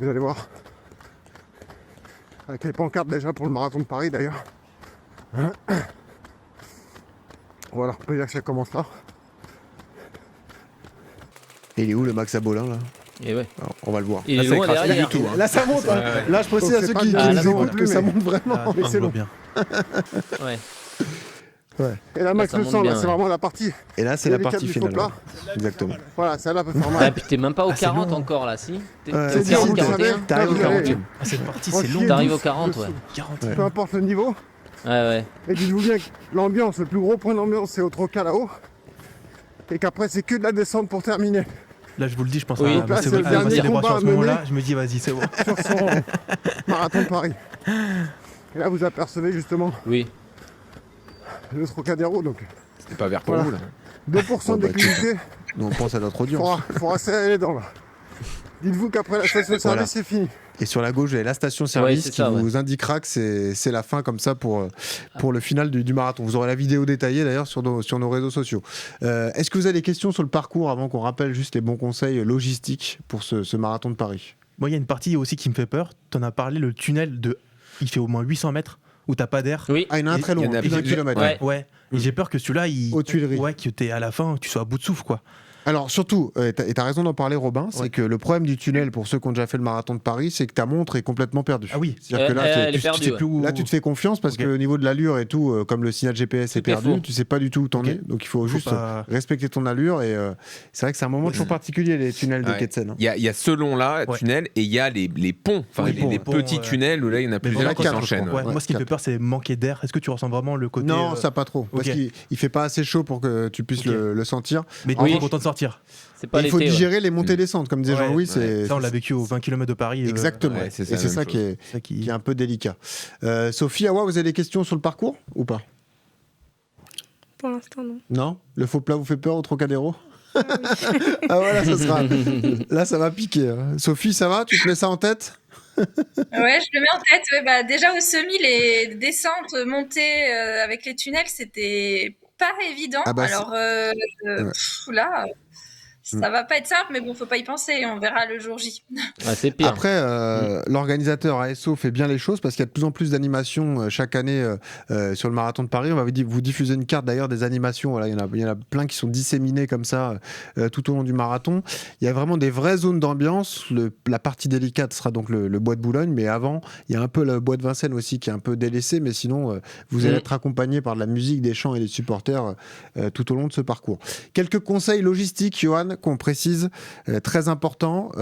Vous allez voir, avec les pancartes déjà pour le marathon de Paris d'ailleurs. Voilà, on peut dire que ça commence là. Et il est où le Max Abolin là? Et ouais. Alors, on va le voir. Il est loin derrière. Du tout, hein. Là ça monte. Là je précise à ceux qui nous écoutent que ça monte vraiment. Mais c'est long. bien. Ouais. Et là Max Ça le monte sent, bien, là c'est vraiment la partie. Et là c'est la délicate partie du finale. faux plat. Exactement. Voilà, celle-là peut faire Ah, mal. puis t'es même pas au Ah, c'est 40 long. encore là, si T'es Ouais. au C'est dur, 40, vous le 41. savez. T'arrives au Vous allez- 40e. Ah, cette partie, Franchement, c'est long. T'arrives au 40, ouais. 40. Ouais. Peu importe le niveau. Ouais. Et dites-vous bien que l'ambiance, le plus gros point d'ambiance, c'est au Troca là-haut. Et qu'après, c'est que de la descente pour terminer. Là, je vous le dis, je pense Oui. à Donc là, c'est le Bastien dernier Desbrois combat sur à ce moment-là. mener. Je me dis, vas-y, c'est bon. Sur son marathon de Paris. Et là, vous apercevez justement Oui. le Trocadéro. Donc C'était pas vert pour Voilà. vous, là. 2% de bah, déclinité. Nous on pense à notre audience. Faudra serrer les dents là. Dites-vous qu'après la station de service, Voilà. c'est fini. Et sur la gauche, vous avez la station-service c'est qui ça, vous indiquera que c'est la fin comme ça pour le final du marathon. Vous aurez la vidéo détaillée d'ailleurs sur nos réseaux sociaux. Est-ce que vous avez des questions sur le parcours avant qu'on rappelle juste les bons conseils logistiques pour ce marathon de Paris? Moi, il y a une partie aussi qui me fait peur. Tu en as parlé, le tunnel, il fait au moins 800 mètres où t'as pas d'air. Oui. Ah, il y en a un très long, il y en a plus d'un plus- kilomètre. Ouais. Ouais. Et j'ai peur que celui-là, Aux Tuileries. Ouais, que t'es à la fin, que tu sois à bout de souffle, quoi. Alors surtout, et t'as raison d'en parler Robin, c'est Ouais. que le problème du tunnel pour ceux qui ont déjà fait le marathon de Paris, c'est que ta montre est complètement perdue. Ah oui. C'est-à-dire que là, Elle est tu perdue, sais ouais. plus où- là, tu te fais confiance parce Ok. que au niveau de l'allure et tout, comme le signal GPS est Tout est perdu, faux. tu sais pas du tout où t'en Ok. es. Donc il faut juste pas- respecter ton allure et c'est vrai que c'est un moment toujours particulier les tunnels de Ouais. Ketsen. Hein. Il y a ce long-là, Ouais. tunnel, et il y a les ponts, enfin Oui, les, ponts, les ouais. petits Ponts, tunnels où là il y en a Mais plusieurs vraiment, qui quatre, s'enchaînent. je crois. Ouais, moi, ce qui me fait peur, c'est manquer d'air. Est-ce que tu ressens vraiment le côté. Non, ça pas trop, parce ok. qu'il fait pas assez chaud pour que tu puisses Ok. le sentir. Mais En tu es revanche, content de sortir. C'est pas Et il faut l'été. Ouais. digérer les montées et descentes, comme disait Ouais. Jean-Louis. Ouais. c'est Ça, on l'a vécu aux 20 km de Paris. Exactement. Ouais, Et c'est c'est ça, la ça même qui est, ça qui- qui est un peu délicat. Sophie, Awa, vous avez des questions sur le parcours ou pas? Pour l'instant, non. Non? Le faux plat vous fait peur au Trocadéro? Ah voilà, ça sera. Là, ça va piquer. Hein. Sophie, ça va? Tu te mets ça en tête? Ouais, je le mets en tête. Ouais, bah, déjà au semi, les descentes, montées avec les tunnels, c'était pas évident. Ah bah, Alors là, ça va pas être simple, mais bon, faut pas y penser. On verra le jour J. Ah, c'est pire. Après, l'organisateur ASO fait bien les choses parce qu'il y a de plus en plus d'animations chaque année sur le marathon de Paris. On va vous diffuser une carte d'ailleurs des animations. Voilà, il y en a plein qui sont disséminées comme ça tout au long du marathon. Il y a vraiment des vraies zones d'ambiance. La partie délicate sera donc le bois de Boulogne, mais avant, il y a un peu le bois de Vincennes aussi qui est un peu délaissé, mais sinon, vous allez être accompagné par de la musique, des chants et des supporters tout au long de ce parcours. Quelques conseils logistiques, Johan, qu'on précise, très important.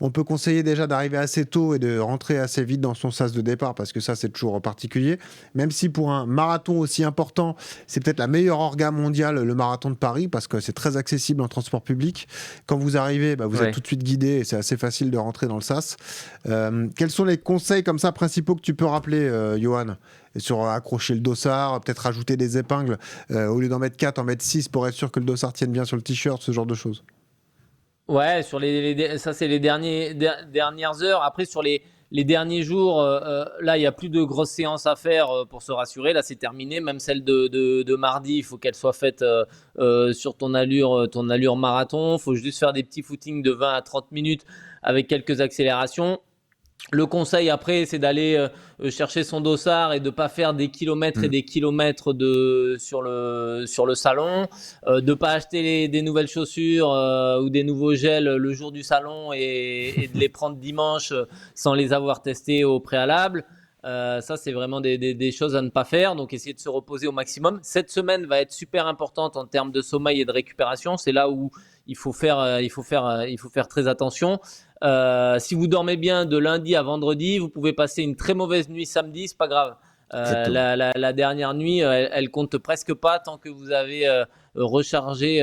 On peut conseiller déjà d'arriver assez tôt et de rentrer assez vite dans son sas de départ parce que ça, c'est toujours particulier. Même si pour un marathon aussi important, c'est peut-être la meilleure orga mondiale, le marathon de Paris, parce que c'est très accessible en transport public. Quand vous arrivez, vous êtes tout de suite guidé et c'est assez facile de rentrer dans le sas. Quels sont les conseils comme ça principaux que tu peux rappeler, Johan ? Sur accrocher le dossard, peut-être rajouter des épingles, au lieu d'en mettre 4, en mettre 6 pour être sûr que le dossard tienne bien sur le t-shirt, ce genre de choses. Ouais, sur ça c'est les dernières heures. Après sur les les derniers jours, là, il n'y a plus de grosses séances à faire pour se rassurer. Là, c'est terminé. Même celle de mardi, il faut qu'elle soit faite sur ton allure marathon. Il faut juste faire des petits footings de 20 à 30 minutes avec quelques accélérations. Le conseil après, c'est d'aller chercher son dossard et de ne pas faire des kilomètres et des kilomètres sur le salon, de ne pas acheter des nouvelles chaussures ou des nouveaux gels le jour du salon et de les prendre dimanche sans les avoir testés au préalable. Ça, c'est vraiment des choses à ne pas faire. Donc, essayer de se reposer au maximum. Cette semaine va être super importante en termes de sommeil et de récupération. C'est là où il faut faire très attention. Si vous dormez bien de lundi à vendredi, vous pouvez passer une très mauvaise nuit samedi, c'est pas grave. La dernière nuit, elle compte presque pas tant que vous avez rechargé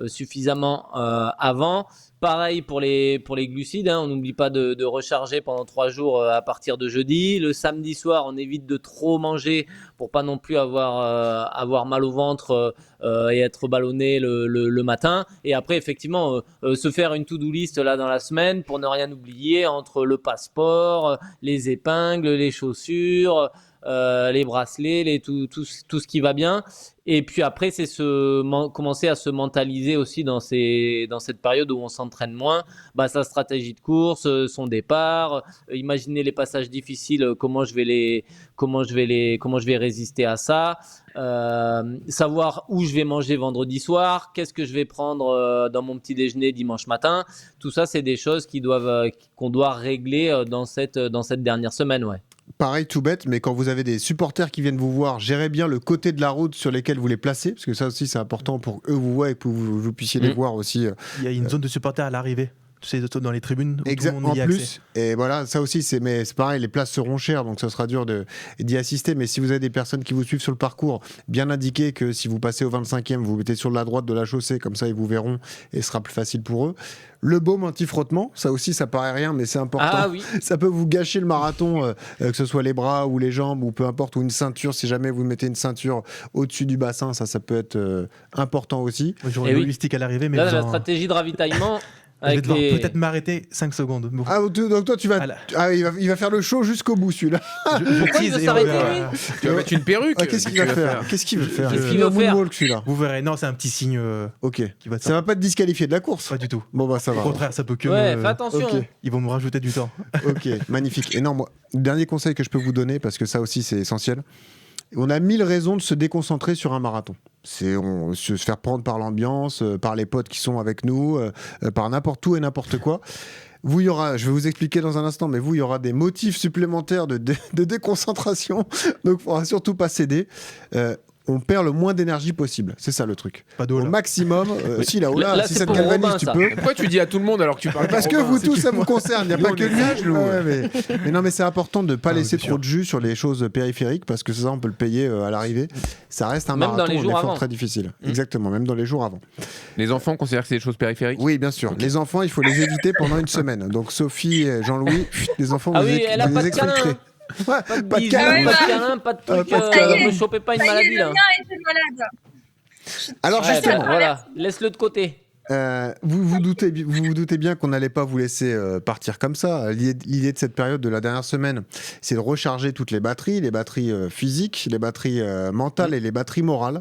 suffisamment avant. Pareil pour les glucides, on n'oublie pas de recharger pendant 3 jours à partir de jeudi. Le samedi soir, on évite de trop manger pour pas non plus avoir mal au ventre et être ballonné le matin. Et après, effectivement, se faire une to-do list là dans la semaine pour ne rien oublier entre le passeport, les épingles, les chaussures, les bracelets, tout ce qui va bien. Et puis après, c'est commencer à se mentaliser aussi dans cette période où on s'entraîne moins, sa stratégie de course, son départ, imaginer les passages difficiles, comment je vais résister à ça, savoir où je vais manger vendredi soir, qu'est-ce que je vais prendre dans mon petit déjeuner dimanche matin. Tout ça, c'est des choses qu'on doit régler dans cette dernière semaine, ouais. Pareil, tout bête, mais quand vous avez des supporters qui viennent vous voir, gérez bien le côté de la route sur lesquels vous les placez, parce que ça aussi c'est important pour que eux vous voient et que vous puissiez les voir aussi. Il y a une zone de supporters à l'arrivée. Tu sais, dans les tribunes, où tout le monde y a en plus, accès. et voilà, ça aussi, c'est pareil, les places seront chères, donc ça sera dur d'y assister. Mais si vous avez des personnes qui vous suivent sur le parcours, bien indiquez que si vous passez au 25e, vous mettez sur la droite de la chaussée, comme ça ils vous verront et ce sera plus facile pour eux. Le baume anti-frottement, ça aussi, ça paraît rien, mais c'est important. Ah oui. Ça peut vous gâcher le marathon, que ce soit les bras ou les jambes, ou peu importe, ou une ceinture. Si jamais vous mettez une ceinture au-dessus du bassin, ça peut être important aussi. J'aurais une holistique à l'arrivée, mais là, la stratégie de ravitaillement. Je vais devoir peut-être m'arrêter 5 secondes. Bon. Ah, donc toi, tu vas. Ah, il va faire le show jusqu'au bout, celui-là. Je tease et on verra. Tu vas mettre une perruque. Qu'est-ce qu'il va faire Qu'est-ce qu'il veut faire Il va faire celui-là. Vous verrez, non, c'est un petit signe. Ok. Ça va pas te disqualifier de la course. Pas du tout. Bon, ça va. Au contraire, ça peut que. Ouais, fais attention. Okay. Ils vont me rajouter du temps. Ok, magnifique. Et non, moi, dernier conseil que je peux vous donner, parce que ça aussi, c'est essentiel. On a 1000 raisons de se déconcentrer sur un marathon. C'est se faire prendre par l'ambiance, par les potes qui sont avec nous, par n'importe où et n'importe quoi. Je vais vous expliquer dans un instant, mais il y aura des motifs supplémentaires de déconcentration. Donc, il ne faudra surtout pas céder. On perd le moins d'énergie possible. C'est ça le truc. Pas d'eau, au maximum. Si ça te galvanise, Robin, tu ça. peux. Pourquoi tu dis à tout le monde alors que tu parles Parce que vous tous, ça vous concerne. Il n'y a pas que lui. Mais non, mais c'est important de ne pas laisser trop de jus sur les choses périphériques parce que ça, on peut le payer à l'arrivée. Ça reste un marathon, un effort très difficile. Exactement, même dans les jours avant. Les enfants considèrent que c'est des choses périphériques ? Oui, bien sûr. Okay. Les enfants, il faut les éviter pendant une semaine. Donc Sophie et Jean-Louis, les enfants, vous les expliquerez. Ouais, pas de câlin, pas de truc. Ne chopez pas une maladie là. Alors justement, voilà, laisse-le de côté. Vous vous doutez bien qu'on n'allait pas vous laisser partir comme ça. L'idée de cette période de la dernière semaine, c'est de recharger toutes les batteries physiques, les batteries mentales et les batteries morales.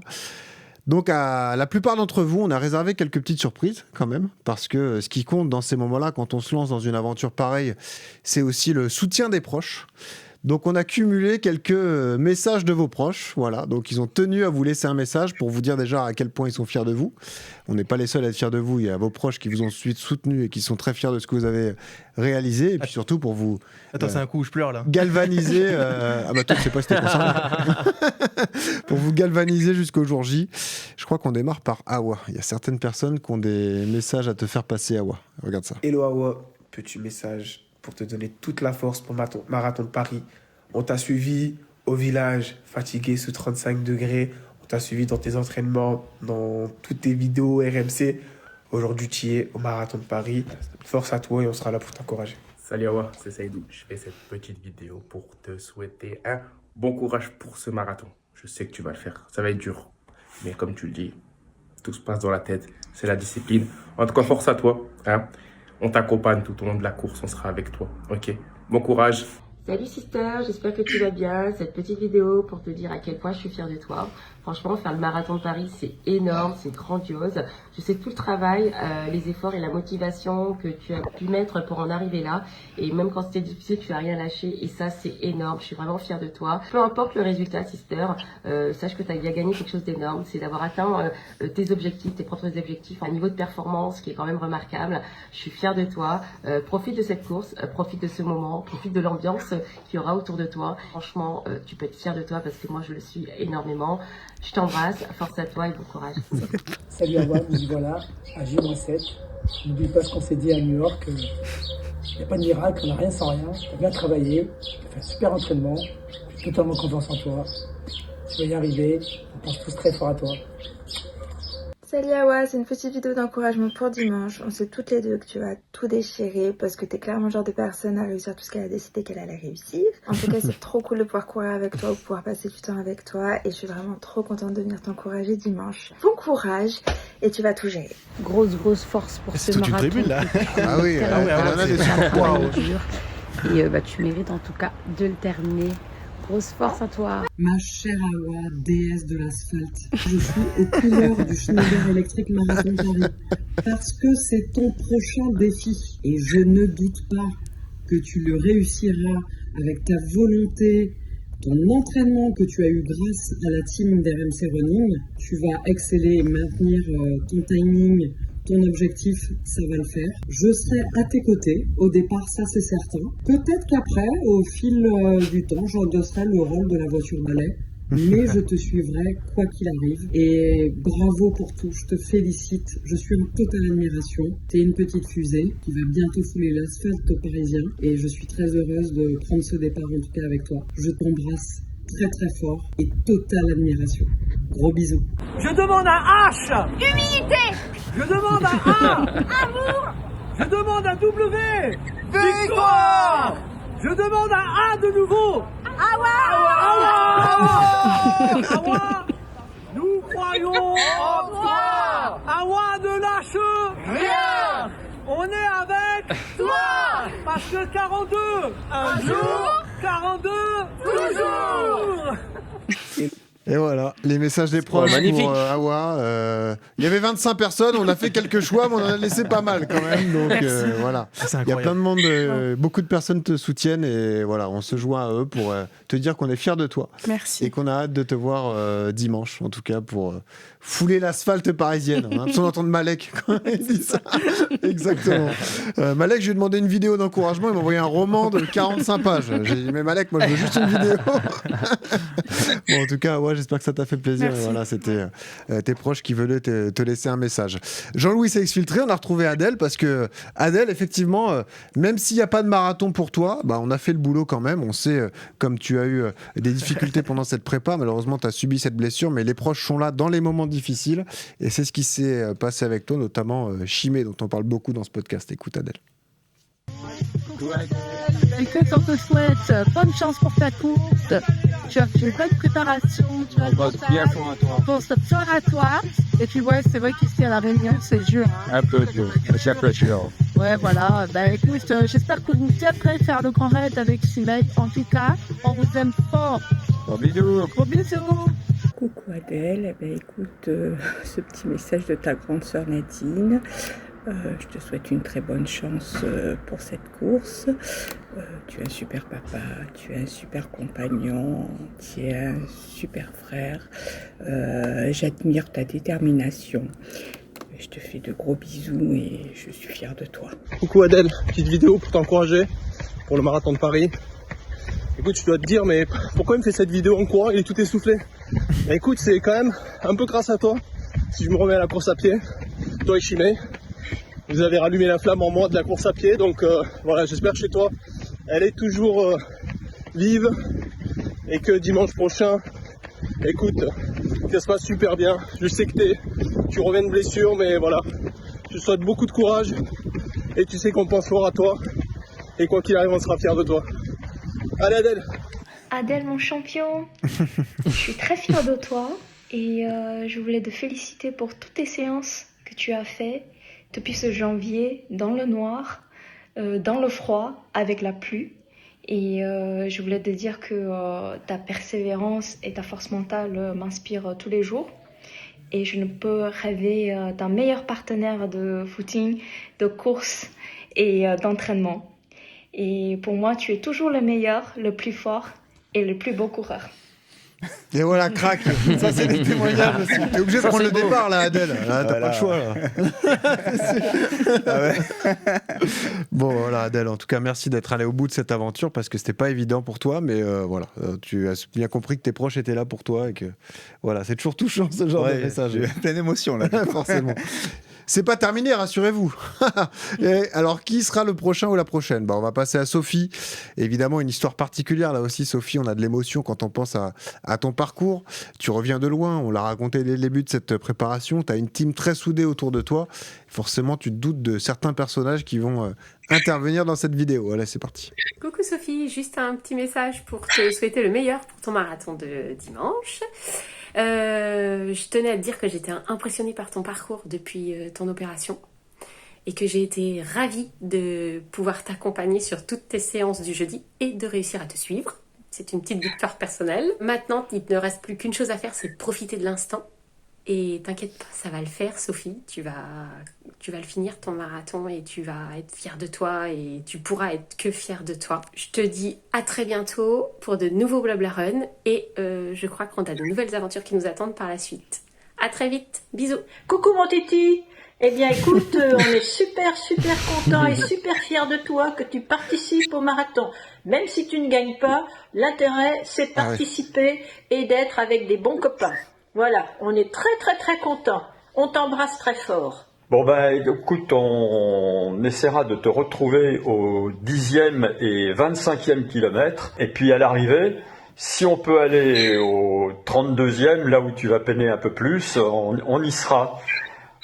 Donc à la plupart d'entre vous, on a réservé quelques petites surprises quand même, parce que ce qui compte dans ces moments-là, quand on se lance dans une aventure pareille, c'est aussi le soutien des proches. Donc on a cumulé quelques messages de vos proches, voilà. Donc ils ont tenu à vous laisser un message pour vous dire déjà à quel point ils sont fiers de vous. On n'est pas les seuls à être fiers de vous, il y a vos proches qui vous ont soutenus et qui sont très fiers de ce que vous avez réalisé, et puis surtout pour vous... Attends, c'est un coup où je pleure là. Galvaniser... Ah bah toi, je sais pas si t'es concerné. Pour vous galvaniser jusqu'au jour J. Je crois qu'on démarre par Awa. Il y a certaines personnes qui ont des messages à te faire passer, Awa. Regarde ça. Hello Awa, petit message pour te donner toute la force pour marathon de Paris. On t'a suivi au village, fatigué sous 35 degrés. On t'a suivi dans tes entraînements, dans toutes tes vidéos RMC. Aujourd'hui, tu y es au marathon de Paris. Force à toi et on sera là pour t'encourager. Salut Awa, c'est Saïdou. Je fais cette petite vidéo pour te souhaiter un bon courage pour ce marathon. Je sais que tu vas le faire. Ça va être dur. Mais comme tu le dis, tout se passe dans la tête. C'est la discipline. En tout cas, force à toi. On t'accompagne tout au long de la course. On sera avec toi. Ok ? Bon courage. Salut sister, j'espère que tu vas bien. Cette petite vidéo pour te dire à quel point je suis fière de toi. Franchement, faire le marathon de Paris, c'est énorme, c'est grandiose. Je sais tout le travail, les efforts et la motivation que tu as pu mettre pour en arriver là. Et même quand c'était difficile, tu n'as rien lâché. Et ça, c'est énorme. Je suis vraiment fière de toi. Peu importe le résultat, sister, sache que tu as gagné quelque chose d'énorme. C'est d'avoir atteint tes objectifs, tes propres objectifs, à un niveau de performance qui est quand même remarquable. Je suis fière de toi. Profite de cette course, profite de ce moment, profite de l'ambiance qu'il y aura autour de toi. Franchement, tu peux être fière de toi parce que moi, je le suis énormément. Je t'embrasse, force à toi et bon courage. Salut Awa, nous y voilà, à J-7. N'oublie pas ce qu'on s'est dit à New York. Il n'y a pas de miracle, on n'a rien sans rien. Tu as bien travaillé, tu as fait un super entraînement. J'ai totalement confiance en toi. Tu vas y arriver, on pense tous très fort à toi. Salut Awa, c'est une petite vidéo d'encouragement pour dimanche. On sait toutes les deux que tu vas tout déchirer parce que t'es clairement le genre de personne à réussir tout ce qu'elle a décidé qu'elle allait réussir. En tout cas, c'est trop cool de pouvoir courir avec toi ou pouvoir passer du temps avec toi et je suis vraiment trop contente de venir t'encourager dimanche. Bon courage et tu vas tout gérer. Grosse force pour ce marathon. C'est toute une tribune là. Ah oui, elle en a des surpoids. Et tu mérites en tout cas de le terminer. Grosse force à toi. Ma chère Awa, déesse de l'asphalte, je suis aux couleurs du Schneider Electric Marathon Paris parce que c'est ton prochain défi et je ne doute pas que tu le réussiras avec ta volonté, ton entraînement que tu as eu grâce à la team d'RMC Running. Tu vas exceller et maintenir ton timing, ton objectif, ça va le faire. Je serai à tes côtés, au départ, ça c'est certain. Peut-être qu'après, au fil du temps, j'endosserai le rôle de la voiture balai, mais je te suivrai quoi qu'il arrive. Et bravo pour tout, je te félicite, je suis en totale admiration. T'es une petite fusée qui va bientôt fouler l'asphalte parisien et je suis très heureuse de prendre ce départ en tout cas avec toi. Je t'embrasse très fort et totale admiration. Gros bisous. Je demande un H. Humilité. Je demande un A. Amour. Je demande un W. Victoire. Je demande un A de nouveau. Awa. Nous croyons en toi. Awa ne lâche rien. On est avec toi. Parce que 42, un jour, 42, toujours. Et voilà, les messages des proches pour Awa. Il y avait 25 personnes, on a fait quelques choix, mais on en a laissé pas mal quand même. Donc voilà, il y a plein de monde, beaucoup de personnes te soutiennent et voilà, on se joint à eux pour te dire qu'on est fiers de toi. Merci. Et qu'on a hâte de te voir dimanche, en tout cas pour fouler l'asphalte parisienne. On a besoin d'entendre Malek quand il dit ça. Exactement. Malek, je lui ai demandé une vidéo d'encouragement, il m'a envoyé un roman de 45 pages. J'ai dit, mais Malek, moi je veux juste une vidéo. Bon, en tout cas, ouais, j'espère que ça t'a fait plaisir. Et voilà, c'était tes proches qui veulent te laisser un message. Jean-Louis s'est exfiltré, on a retrouvé Adèle parce que Adèle, effectivement, même s'il n'y a pas de marathon pour toi, on a fait le boulot quand même. On sait, comme tu as eu des difficultés pendant cette prépa, malheureusement, tu as subi cette blessure, mais les proches sont là dans les moments difficiles et c'est ce qui s'est passé avec toi, notamment Chimé, dont on parle beaucoup dans ce podcast. Écoute Adèle. Écoute, on te souhaite bonne chance pour ta course. Tu as fait une bonne préparation. Tu as pour se faire à toi. Et puis, ouais, c'est vrai qu'ici à La Réunion, c'est dur. Un peu dur. C'est un peu dur. Ouais, voilà. Écoute, j'espère que vous viendrez faire le grand raid avec Simette. En tout cas, on vous aime fort. Gros bisous. Gros bisous. Coucou Adèle. Écoute, ce petit message de ta grande sœur Nadine. Je te souhaite une très bonne chance pour cette course. Tu es un super papa, tu es un super compagnon, tu es un super frère. J'admire ta détermination. Je te fais de gros bisous et je suis fière de toi. Coucou Adèle, petite vidéo pour t'encourager pour le marathon de Paris. Écoute, je dois te dire, mais pourquoi il me fait cette vidéo en courant? Il est tout essoufflé. Mais écoute, c'est quand même un peu grâce à toi si je me remets à la course à pied, toi et Chimé. Vous avez rallumé la flamme en moi de la course à pied, donc voilà, j'espère que chez toi, elle est toujours vive et que dimanche prochain, écoute, ça se passe super bien. Je sais que tu reviens de blessure, mais voilà, je te souhaite beaucoup de courage et tu sais qu'on pense fort à toi et quoi qu'il arrive, on sera fiers de toi. Allez Adèle. Adèle, mon champion, je suis très fière de toi et je voulais te féliciter pour toutes tes séances que tu as faites depuis ce janvier, dans le noir, dans le froid, avec la pluie. Et je voulais te dire que ta persévérance et ta force mentale m'inspirent tous les jours. Et je ne peux rêver d'un meilleur partenaire de footing, de course et d'entraînement. Et pour moi, tu es toujours le meilleur, le plus fort et le plus beau coureur. Et voilà, crac. Ça, c'est des témoignages aussi. T'es obligé de prendre le départ, là, Adèle. Là, t'as pas le choix, là. Ah ouais. Bon, voilà, Adèle, en tout cas, merci d'être allée au bout de cette aventure parce que c'était pas évident pour toi, mais voilà, tu as bien compris que tes proches étaient là pour toi et que, voilà, c'est toujours touchant, ce genre de message. J'ai plein d'émotions, là. Forcément. C'est pas terminé, rassurez-vous. Et alors, qui sera le prochain ou la prochaine ? On va passer à Sophie. Évidemment, une histoire particulière. Là aussi, Sophie, on a de l'émotion quand on pense à ton parcours. Tu reviens de loin. On l'a raconté dès le début de cette préparation. Tu as une team très soudée autour de toi. Forcément, tu te doutes de certains personnages qui vont intervenir dans cette vidéo. Allez, c'est parti. Coucou Sophie, juste un petit message pour te souhaiter le meilleur pour ton marathon de dimanche. Je tenais à te dire que j'étais impressionnée par ton parcours depuis ton opération et que j'ai été ravie de pouvoir t'accompagner sur toutes tes séances du jeudi et de réussir à te suivre. C'est une petite victoire personnelle. Maintenant, il ne reste plus qu'une chose à faire, c'est de profiter de l'instant. Et t'inquiète pas, ça va le faire, Sophie. Tu vas le finir, ton marathon, et tu vas être fière de toi et tu pourras être que fière de toi. Je te dis à très bientôt pour de nouveaux Blabla Run et je crois qu'on a de nouvelles aventures qui nous attendent par la suite. À très vite, bisous. Coucou mon Titi. Eh bien écoute, on est super content et super fiers de toi que tu participes au marathon. Même si tu ne gagnes pas, l'intérêt c'est de participer et d'être avec des bons copains. Voilà, on est très contents. On t'embrasse très fort. Bon écoute, on essaiera de te retrouver au 10e et 25e kilomètre. Et puis à l'arrivée, si on peut aller au 32e, là où tu vas peiner un peu plus, on y sera.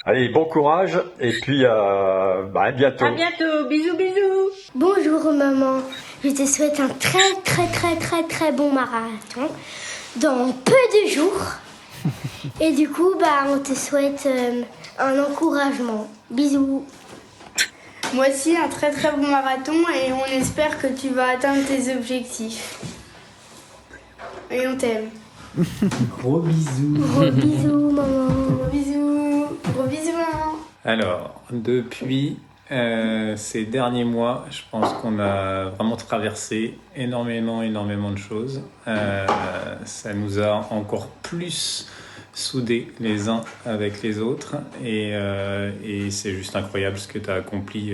Allez, bon courage et puis à bientôt. À bientôt, bisous. Bonjour maman, je te souhaite un très bon marathon dans peu de jours. Et du coup, on te souhaite un encouragement. Bisous. Moi aussi, un très bon marathon et on espère que tu vas atteindre tes objectifs. Et on t'aime. Gros bisous. Gros bisous, maman. Gros bisous, maman. Alors, depuis ces derniers mois, je pense qu'on a vraiment traversé énormément de choses. Ça nous a encore plus soudés les uns avec les autres et c'est juste incroyable ce que tu as accompli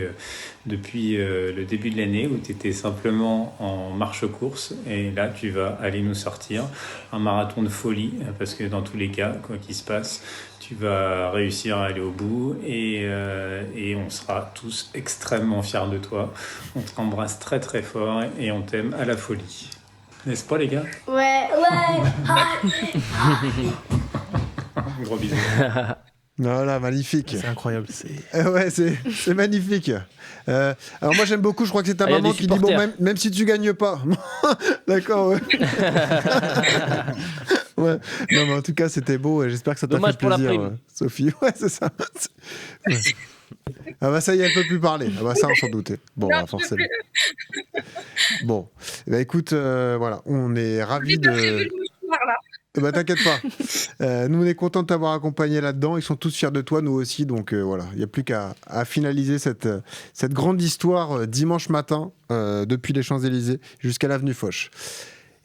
depuis le début de l'année où tu étais simplement en marche-course et là tu vas aller nous sortir un marathon de folie parce que dans tous les cas, quoi qu'il se passe, tu vas réussir à aller au bout et on sera tous extrêmement fiers de toi. On t'embrasse très fort et on t'aime à la folie. N'est-ce pas les gars ? Ouais. Gros bisous. Voilà, magnifique. C'est incroyable. Ouais, c'est magnifique. Alors moi j'aime beaucoup, je crois que c'est ta maman qui dit même si tu gagnes pas. D'accord, ouais. Ouais. Non mais en tout cas c'était beau et j'espère que ça t'a fait plaisir, Sophie. Ouais, c'est ça. Ouais. Ah ça y est, elle peut plus parler. Ça on s'en doutait. Bon, forcément. Bon, écoute, voilà, on est ravis de... T'inquiète pas. Nous, on est contents de t'avoir accompagné là-dedans. Ils sont tous fiers de toi, nous aussi. Donc voilà, il n'y a plus qu'à finaliser cette grande histoire dimanche matin, depuis les Champs-Élysées jusqu'à l'avenue Foch.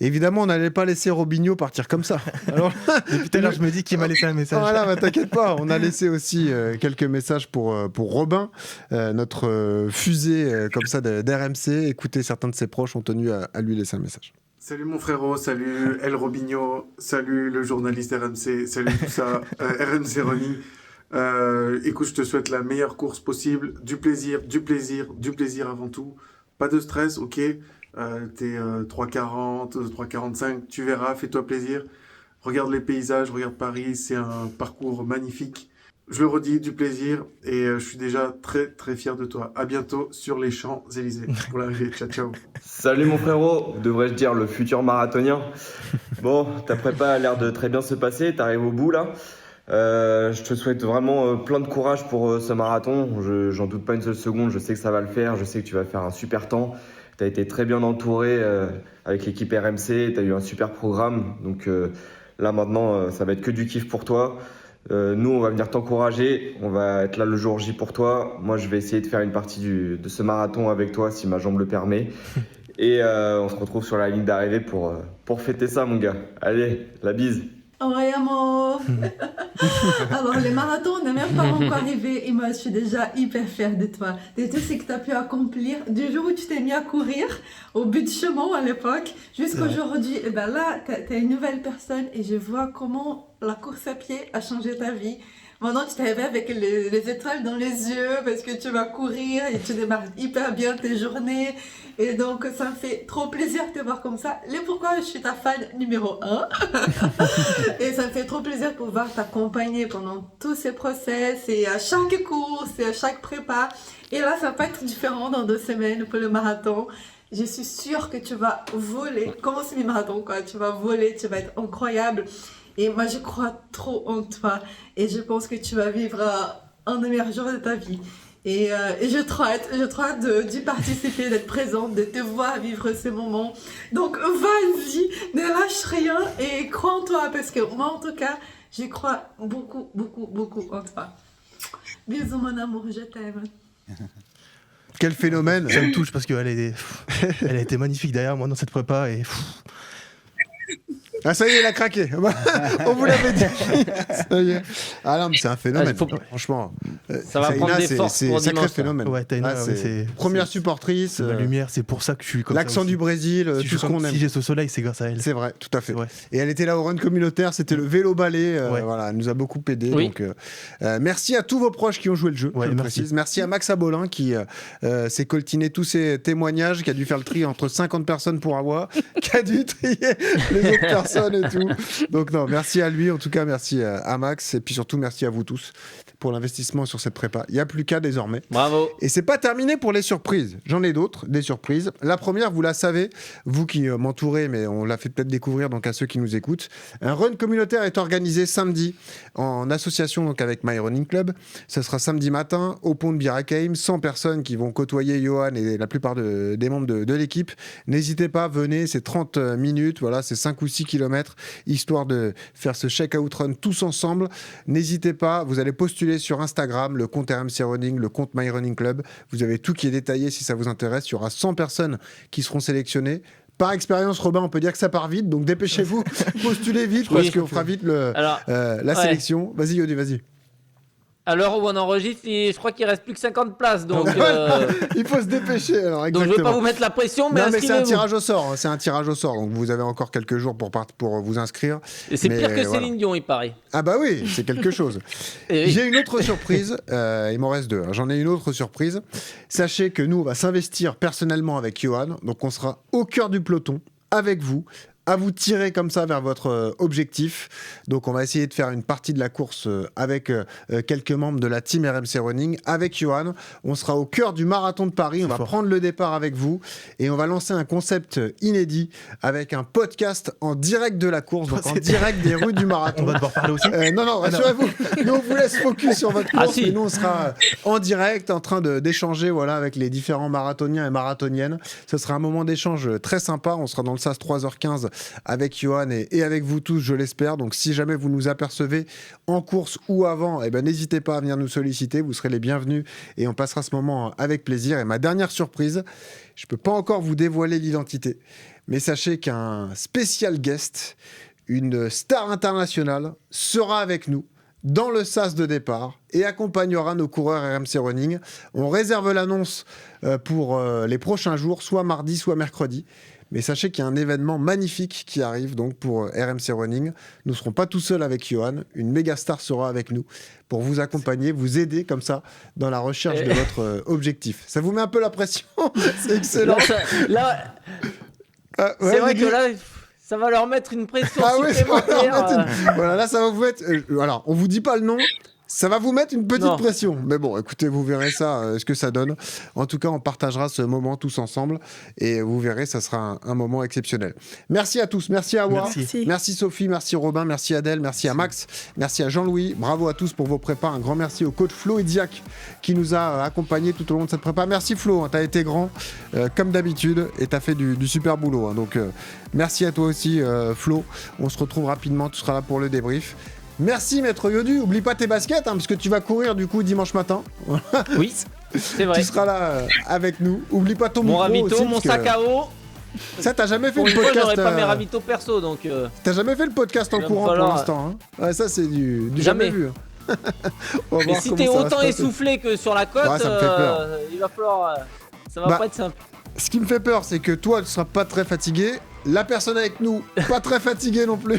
Évidemment, on n'allait pas laisser Robinho partir comme ça. Alors, depuis tout à l'heure, je me dis qu'il m'a laissé un message. Voilà, t'inquiète pas. On a laissé aussi quelques messages pour Robin, notre fusée comme ça d'RMC. Écoutez, certains de ses proches ont tenu à lui laisser un message. Salut mon frérot, salut El Robinho, salut le journaliste RMC, salut tout ça, RMC Running. Écoute, je te souhaite la meilleure course possible, du plaisir avant tout. Pas de stress, ok. T'es 3h40, 3h45, tu verras, fais-toi plaisir. Regarde les paysages, regarde Paris, c'est un parcours magnifique. Je le redis, du plaisir et je suis déjà très fier de toi. À bientôt sur les Champs-Élysées pour l'arrivée. Ciao. Salut mon frérot, devrais-je dire le futur marathonien. Bon, ta prépa a l'air de très bien se passer, t'arrives au bout là. Je te souhaite vraiment plein de courage pour ce marathon. J'en doute pas une seule seconde, je sais que ça va le faire, je sais que tu vas faire un super temps. Tu as été très bien entouré avec l'équipe RMC, tu as eu un super programme. Donc là maintenant, ça va être que du kiff pour toi. Nous, on va venir t'encourager, on va être là le jour J pour toi. Moi, je vais essayer de faire une partie de ce marathon avec toi si ma jambe le permet. Et on se retrouve sur la ligne d'arrivée pour fêter ça, mon gars. Allez, la bise. Ouais, amour. Alors, le marathon n'est même pas encore arrivé et moi, je suis déjà hyper fière de toi, de tout ce que tu as pu accomplir du jour où tu t'es mis à courir au but de Chaumont à l'époque jusqu'à aujourd'hui. Et ben là, tu es une nouvelle personne et je vois comment la course à pied a changé ta vie. Maintenant, tu t'arrives avec les étoiles dans les yeux parce que tu vas courir et tu démarres hyper bien tes journées. Et donc, ça me fait trop plaisir de te voir comme ça. Et pourquoi je suis ta fan numéro 1. Et ça me fait trop plaisir de pouvoir t'accompagner pendant tous ces process et à chaque course et à chaque prépa. Et là, ça va pas être différent dans 2 semaines pour le marathon. Je suis sûre que tu vas voler, comme au semi-marathon, quoi. Tu vas voler, tu vas être incroyable. Et moi, je crois trop en toi. Et je pense que tu vas vivre un des meilleurs jours de ta vie. Et je trop hâte d'y participer, d'être présente, de te voir vivre ces moments. Donc, vas-y, ne lâche rien et crois en toi. Parce que moi, en tout cas, j'y crois beaucoup, beaucoup, beaucoup en toi. Bisous, mon amour, je t'aime. Quel phénomène. Ça me touche parce qu'elle a été magnifique derrière moi dans cette prépa et... Ah ça y est, il a craqué. On vous l'avait dit. Ça y est. Ah non, mais c'est un phénomène. Franchement. Ça va prendre des forces pour sacré dimanche. phénomène. Ouais, Taïna, c'est première supportrice. La lumière, c'est pour ça que je suis comme ça. L'accent du Brésil, tout ce qu'on aime. Si j'ai ce soleil, c'est grâce à elle. C'est vrai, tout à fait. Ouais. Et elle était là au run communautaire, c'était le vélo balai. Voilà, elle nous a beaucoup aidé. Oui. Donc, merci à tous vos proches qui ont joué le jeu. Ouais, je le précise. Merci à Max Abolin qui s'est coltiné tous ses témoignages, qui a dû faire le tri entre 50 personnes pour Awa, qui a dû trier les autres personnes et tout. Donc non, merci à lui, en tout cas merci à Max et puis surtout merci à vous tous pour l'investissement sur cette prépa. Il n'y a plus qu'à désormais. Bravo. Et c'est pas terminé pour les surprises. J'en ai d'autres, des surprises. La première, vous la savez, vous qui m'entourez, mais on l'a fait peut-être découvrir donc à ceux qui nous écoutent. Un run communautaire est organisé samedi en association donc avec My Running Club. Ce sera samedi matin au pont de Bir Hakeim. 100 personnes qui vont côtoyer Johan et la plupart des membres de l'équipe. N'hésitez pas, venez, c'est 30 minutes, voilà, c'est 5 ou 6 kilomètres, histoire de faire ce check-out run tous ensemble. N'hésitez pas, vous allez postuler sur Instagram, le compte RMC Running, le compte My Running Club. Vous avez tout qui est détaillé si ça vous intéresse. Il y aura 100 personnes qui seront sélectionnées. Par expérience, Robin, on peut dire que ça part vite, donc dépêchez-vous, postulez vite parce qu'on fera vite la sélection. Vas-y, Yodu, vas-y. À l'heure où on enregistre, je crois qu'il reste plus que 50 places. Donc, il faut se dépêcher. Alors, donc je ne veux pas vous mettre la pression, mais c'est un tirage au sort. C'est un tirage au sort. Donc vous avez encore quelques jours pour vous inscrire. Et c'est pire que Céline Dion, il paraît. Ah bah oui, c'est quelque chose. J'ai une autre surprise. Il m'en reste 2. J'en ai une autre surprise. Sachez que nous, on va s'investir personnellement avec Johan. Donc on sera au cœur du peloton avec vous, à vous tirer comme ça vers votre objectif. Donc on va essayer de faire une partie de la course avec quelques membres de la team RMC Running, avec Johan. On sera au cœur du marathon de Paris, on va prendre le départ avec vous et on va lancer un concept inédit avec un podcast en direct de la course, donc en direct des rues du marathon. On va devoir parler aussi Non, rassurez-vous, nous on vous laisse focus sur votre course, mais nous on sera en direct en train d'échanger avec les différents marathoniens et marathoniennes. Ce sera un moment d'échange très sympa, on sera dans le SAS 3h15 avec Johan et avec vous tous, je l'espère. Donc si jamais vous nous apercevez en course ou avant, n'hésitez pas à venir nous solliciter, vous serez les bienvenus et on passera ce moment avec plaisir. Et ma dernière surprise, je ne peux pas encore vous dévoiler l'identité, mais sachez qu'un spécial guest, une star internationale, sera avec nous dans le sas de départ et accompagnera nos coureurs RMC Running. On réserve l'annonce pour les prochains jours, soit mardi, soit mercredi. Mais sachez qu'il y a un événement magnifique qui arrive donc pour RMC Running. Nous ne serons pas tout seuls avec Johan. Une méga star sera avec nous pour vous accompagner, vous aider comme ça dans la recherche de votre objectif. Ça vous met un peu la pression. C'est excellent. C'est vrai que là... Ça va leur mettre une pression supplémentaire. Voilà, là, ça va vous mettre... alors, on vous dit pas le nom. Ça va vous mettre une petite Non. pression. Mais bon, écoutez, vous verrez ça, ce que ça donne. En tout cas, on partagera ce moment tous ensemble. Et vous verrez, ça sera un moment exceptionnel. Merci à tous. Merci à Awa. Merci Sophie. Merci Robin. Merci Adèle. Merci à Max. Merci à Jean-Louis. Bravo à tous pour vos prépas. Un grand merci au coach Flo Idiac qui nous a accompagnés tout au long de cette prépa. Merci Flo. Tu as été grand, comme d'habitude. Et tu as fait du super boulot. Hein. Donc, merci à toi aussi, Flo. On se retrouve rapidement. Tu seras là pour le débrief. Merci Maître Yodu, oublie pas tes baskets parce que tu vas courir du coup dimanche matin. Oui, c'est vrai. Tu seras là avec nous. Oublie pas ton Mon micro ravito, aussi, mon parce que sac à eau. Ça t'as jamais fait Pour le une fois, podcast. j'aurais pas mes ravitaux perso donc. T'as jamais fait le podcast en Il va courant falloir, pour l'instant. Hein. Ouais, ça c'est du jamais vu. On va Mais voir si comment t'es ça va se autant passer. essoufflé que sur la côte, Ouais, ça me fait peur. il va falloir. Ça va Bah, pas être simple. Ce qui me fait peur, c'est que toi, tu seras pas très fatigué. La personne avec nous, pas très fatiguée non plus.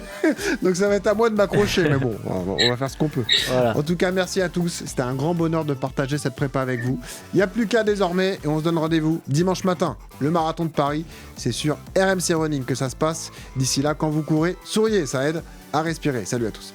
Donc ça va être à moi de m'accrocher. Mais bon, on va faire ce qu'on peut. Voilà. En tout cas, merci à tous. C'était un grand bonheur de partager cette prépa avec vous. Il n'y a plus qu'à désormais. Et on se donne rendez-vous dimanche matin. Le marathon de Paris, c'est sur RMC Running que ça se passe. D'ici là, quand vous courez, souriez. Ça aide à respirer. Salut à tous.